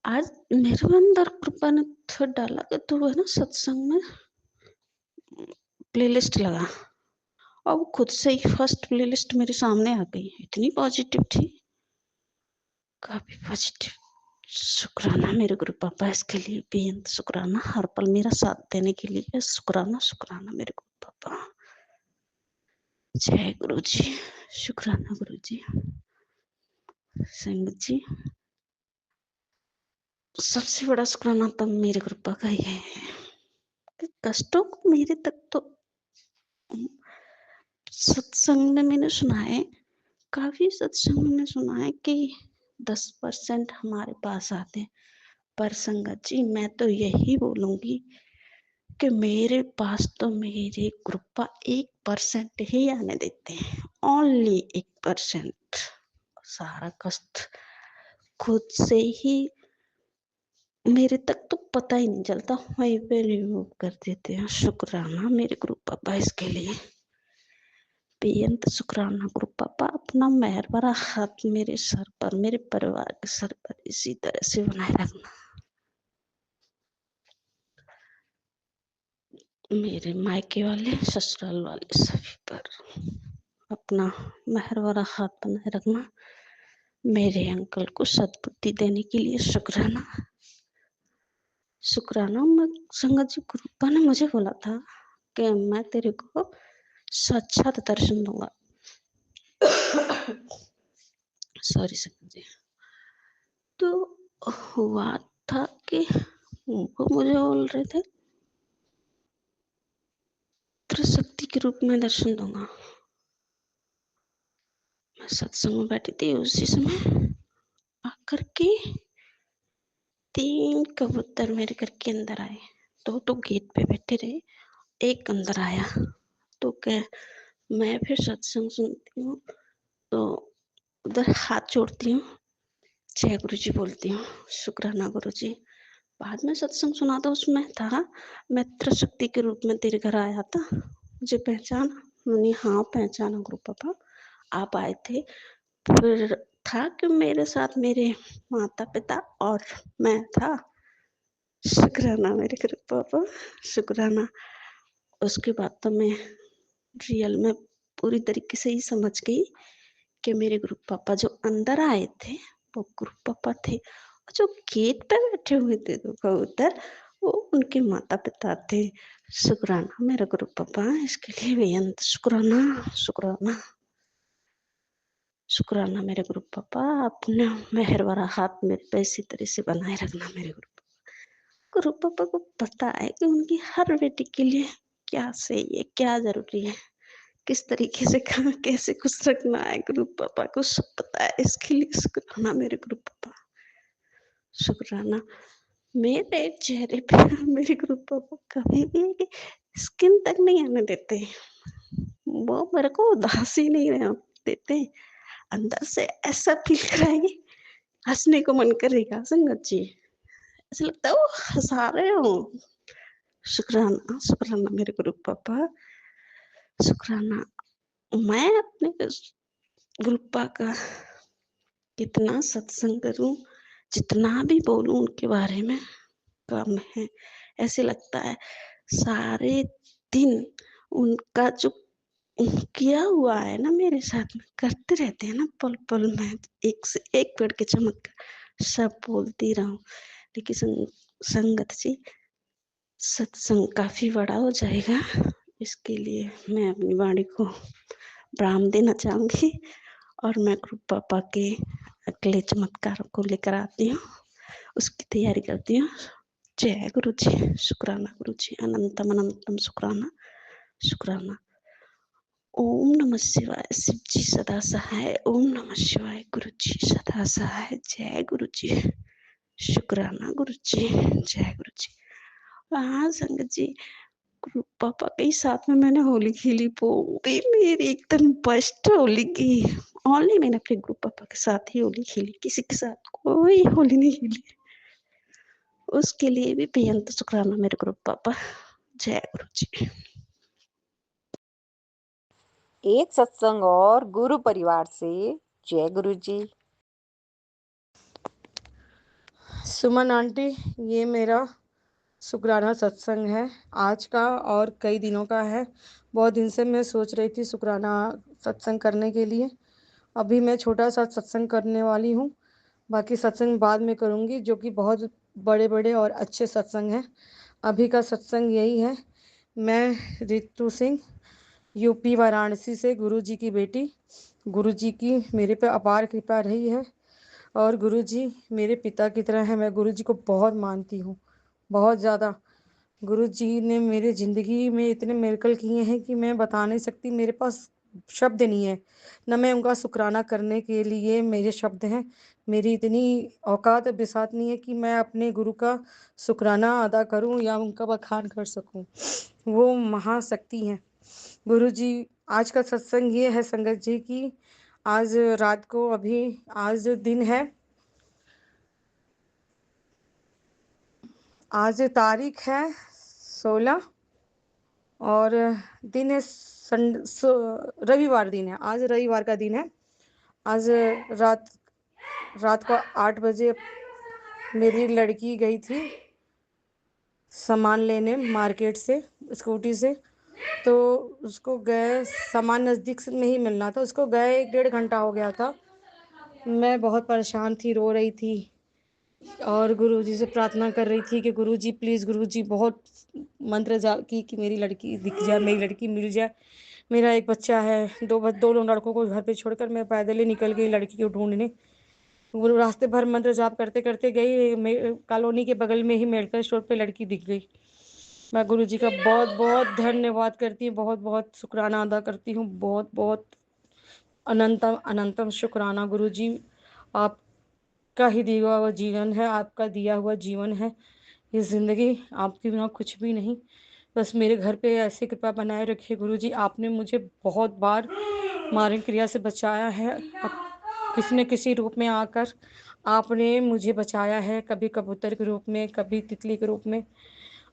आज मेरे अंदर कृपा ने थोड़ा डाला कि तू है ना सत्संग में प्लेलिस्ट लगा, और वो खुद से ही फर्स्ट प्लेलिस्ट मेरे सामने आ गई, इतनी पॉजिटिव थी, काफ़ी पॉजिटिव। शुक्राना मेरे गुरु पापा, इसके लिए बेअंत शुक्राना, हर पल मेरा साथ देने के लिए शुक्राना, शुक्राना मेरे गुरु पापा। जय गुरु जी, शुक्राना गुरु जी। संगत जी, सबसे बड़ा शुक्राना तो मेरे गुरु पापा का ही है कि कष्टों को मेरे तक तो सत्संग में मैंने सुना है, काफ़ी सत्संग में मैंने सुना है कि 10% हमारे पास आते हैं, पर संगत जी मैं तो यही बोलूँगी कि मेरे पास तो मेरे कृपा 1% ही आने देते हैं, ओनली 1%। सारा कष्ट खुद से ही मेरे तक तो पता ही नहीं चलता, वहीं पे रिमूव कर देते हैं। शुक्राना मेरे गुरु पापा, इसके लिए बेअंत शुक्राना गुरु पापा। अपना मेहर भरा हाथ मेरे सर पर, मेरे परिवार के सर पर इसी तरह से बनाए रखना। मेरे मायके वाले, ससुराल वाले सभी पर अपना मेहर भरा हाथ बनाए रखना। मेरे अंकल को सद्बुद्धि देने के लिए शुक्राना। शुक्राना मैं संगत जी, गुरु पापा ने मुझे बोला था कि मैं तेरे को साक्षात दर्शन दूंगा। सॉरी संगत जी। तो हुआ था कि वो मुझे बोल रहे थे त्रिशक्ति के रूप में दर्शन दूंगा। मैं सत्संग में बैठी थी, उसी समय आकर के 3 कबूतर मेरे घर के अंदर आए। 2 तो गेट पे बैठे रहे, एक अंदर आया। तो क्या, मैं फिर सत्संग सुनती हूँ तो उधर हाथ जोड़ती हूँ, जय गुरु जी बोलती हूँ, शुक्राना गुरु जी। बाद में सत्संग सुना तो उसमें था, मैं त्रिशक्ति के रूप में तेरे घर आया था, मुझे पहचाना? मैंने हाँ पहचाना गुरु पापा, आप आए थे। फिर था कि मेरे साथ मेरे माता पिता और मैं था। शुक्राना मेरे गुरु पापा, शुक्राना। उसके बाद तो मैं रियल में पूरी तरीके से ही समझ गई कि मेरे गुरु पापा जो अंदर आए थे वो गुरु पापा थे, और जो गेट पे बैठे हुए थे दो कबूतर, वो उनके माता पिता थे। शुक्राना मेरा गुरु पापा, इसके लिए बेअंत शुक्राना, शुक्राना, शुक्राना मेरे गुरु पापा। अपना मेहर भरा हाथ मेरे पे इसी तरह से बनाए रखना मेरे गुरु पापा को पता है कि उनकी हर बेटी के लिए क्या सही है, क्या जरूरी है, किस तरीके से कहाँ कैसे खुश रखना है, गुरु पापा को सब पता है। इसके लिए शुक्राना मेरे गुरु पापा, शुक्राना। मेरे चेहरे पे मेरे गुरु पापा कभी भी स्किन तक नहीं आने देते। वो मेरे को उदास ही नहीं रहने देते। अंदर से ऐसा फील कराएंगे, हंसने को मन करेगा संगत जी। ऐसा लगता है वो हंसा रहे हो। शुक्राना, शुक्राना मेरे गुरु पापा, शुक्राना। मैं अपने गुरु पापा का कितना सत्संग करूं, जितना भी बोलूं उनके बारे में कम है। ऐसे लगता है सारे दिन उनका जो किया हुआ है ना मेरे साथ में, करते रहते हैं ना पल पल में, एक से एक पेड़ के चमत्कार सब बोलती रहूं। लेकिन संगत जी, सत्संग काफी बड़ा हो जाएगा, इसके लिए मैं अपनी वाणी को विराम देना चाहूंगी और मैं गुरु पापा के अगले चमत्कारों को लेकर आती हूँ, उसकी तैयारी करती हूँ। जय गुरु जी, शुक्राना गुरु जी, अनंतम अनंतम शुक्राना, शुक्राना। ओम नमः शिवाय, शिव जी सदा सहाय। ओम नमः शिवाय, गुरु जी सदा सहाय। जय गुरु जी, शुक्राना गुरु जी, जय गुरु जी। हाँ संगत जी, गुरु पापा के साथ में मैंने होली खेली, पूरी मेरी एकदम बेस्ट होली की। ओनली मैंने अपने गुरु पापा के साथ ही होली खेली, किसी के साथ कोई होली नहीं खेली। उसके लिए भी बेअंत शुक्राना मेरे गुरु पापा। जय गुरु जी। एक सत्संग और गुरु परिवार से। जय गुरु जी। सुमन आंटी, ये मेरा शुक्राना सत्संग है आज का और कई दिनों का है। बहुत दिन से मैं सोच रही थी शुक्राना सत्संग करने के लिए। अभी मैं छोटा सा सत्संग करने वाली हूँ, बाकी सत्संग बाद में करूँगी, जो कि बहुत बड़े बड़े और अच्छे सत्संग हैं। अभी का सत्संग यही है। मैं रितु सिंह, यूपी वाराणसी से, गुरुजी की बेटी। गुरुजी की मेरे पे अपार कृपा रही है और गुरुजी मेरे पिता की तरह है। मैं गुरुजी को बहुत मानती हूँ, बहुत ज़्यादा। गुरुजी ने मेरे ज़िंदगी में इतने मिरेकल किए हैं कि मैं बता नहीं सकती, मेरे पास शब्द नहीं है। न मैं उनका शुक्राना करने के लिए मेरे शब्द हैं। मेरी इतनी औकात बिसात नहीं है कि मैं अपने गुरु का शुक्राना अदा करूं या उनका बखान कर सकूं। वो महाशक्ति हैं गुरुजी। आज का सत्संग ये है संगत जी की आज रात को, अभी आज दिन है, आज तारीख है 16 और दिन है रविवार दिन है। आज रविवार का दिन है। आज रात को 8 बजे मेरी लड़की गई थी सामान लेने मार्केट से स्कूटी से, तो उसको गए, सामान नज़दीक में ही मिलना था, उसको गए 1-1.5 घंटा हो गया था। मैं बहुत परेशान थी, रो रही थी और गुरुजी से प्रार्थना कर रही थी कि गुरुजी प्लीज़, गुरुजी बहुत मंत्र जाप की कि मेरी लड़की दिख जाए, मेरी लड़की मिल जाए। मेरा एक बच्चा है, दो लड़कों को घर पे छोड़कर मैं पैदल ही निकल गई लड़की को ढूंढने। वो रास्ते भर मंत्र जाप करते करते गई, कॉलोनी के बगल में ही मेडिकल स्टोर पे लड़की दिख गई। मैं गुरुजी का बहुत बहुत धन्यवाद करती हूँ, बहुत बहुत शुक्राना अदा करती हूँ, बहुत बहुत अनंतम अनंतम शुक्राना गुरुजी। आपका ही दिया हुआ जीवन है, आपका दिया हुआ जीवन है ये ज़िंदगी, आपके बिना कुछ भी नहीं। बस मेरे घर पे ऐसी कृपा बनाए रखिए गुरुजी। आपने मुझे बहुत बार मारण क्रिया से बचाया है, किसी न किसी रूप में आकर आपने मुझे बचाया है, कभी कबूतर के रूप में, कभी तितली के रूप में।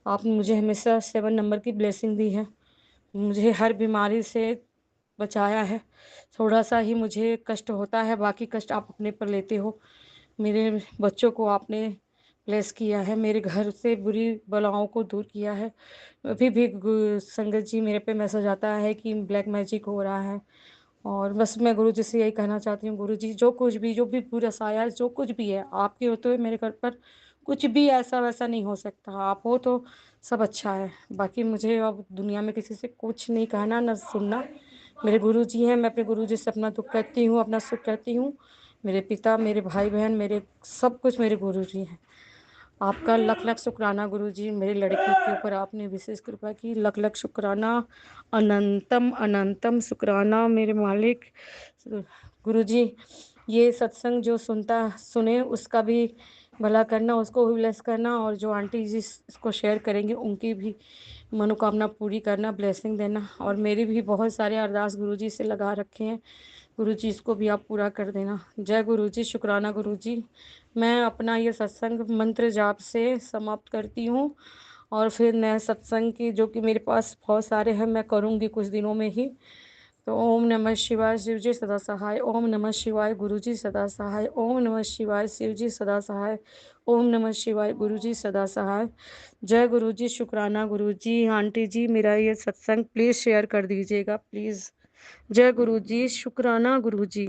आपने मुझे हमेशा 7 नंबर की ब्लेसिंग दी है, मुझे हर बीमारी से बचाया है। थोड़ा सा ही मुझे कष्ट होता है, बाकी कष्ट आप अपने पर लेते हो। मेरे बच्चों को आपने ब्लेस किया है, मेरे घर से बुरी बलाओं को दूर किया है। अभी भी संगत जी मेरे पे मैसेज आता है कि ब्लैक मैजिक हो रहा है, और बस मैं गुरुजी से यही कहना चाहती हूँ, गुरुजी जो भी बुरा साया जो कुछ भी है, आपके होते हुए मेरे घर पर कुछ भी ऐसा वैसा नहीं हो सकता। आप हो तो सब अच्छा है, बाकी मुझे अब दुनिया में किसी से कुछ नहीं कहना न सुनना। मेरे गुरुजी हैं, मैं अपने गुरुजी से अपना दुख कहती हूँ, अपना सुख कहती हूँ। मेरे पिता, मेरे भाई बहन, मेरे सब कुछ मेरे गुरुजी हैं। आपका लख लख शुक्राना गुरुजी, मेरी लड़की के ऊपर आपने विशेष कृपा की। लख लख शुक्राना, अनंतम अनंतम शुक्राना मेरे मालिक। गुरुजी, ये सत्संग जो सुने उसका भी भला करना, उसको भी ब्लेस करना, और जो आंटी जी इसको शेयर करेंगे उनकी भी मनोकामना पूरी करना, ब्लेसिंग देना। और मेरी भी बहुत सारे अरदास गुरुजी से लगा रखे हैं, गुरुजी इसको भी आप पूरा कर देना। जय गुरुजी, शुक्राना गुरुजी। मैं अपना ये सत्संग मंत्र जाप से समाप्त करती हूँ, और फिर नए सत्संग की जो कि मेरे पास बहुत सारे हैं मैं करूँगी कुछ दिनों में ही। तो ओम नमः शिवाय, शिव जी सदा सहाय। ओम नमः शिवाय, गुरु जी सदा सहाय। ओम नमः शिवाय, शिव जी सदा सहाय। ओम नमः शिवाय, गुरु जी सदा सहाय। जय गुरु जी, शुक्राना गुरु जी। आंटी जी, मेरा ये सत्संग प्लीज़ शेयर कर दीजिएगा, प्लीज़। जय गुरु जी, शुक्राना गुरु जी।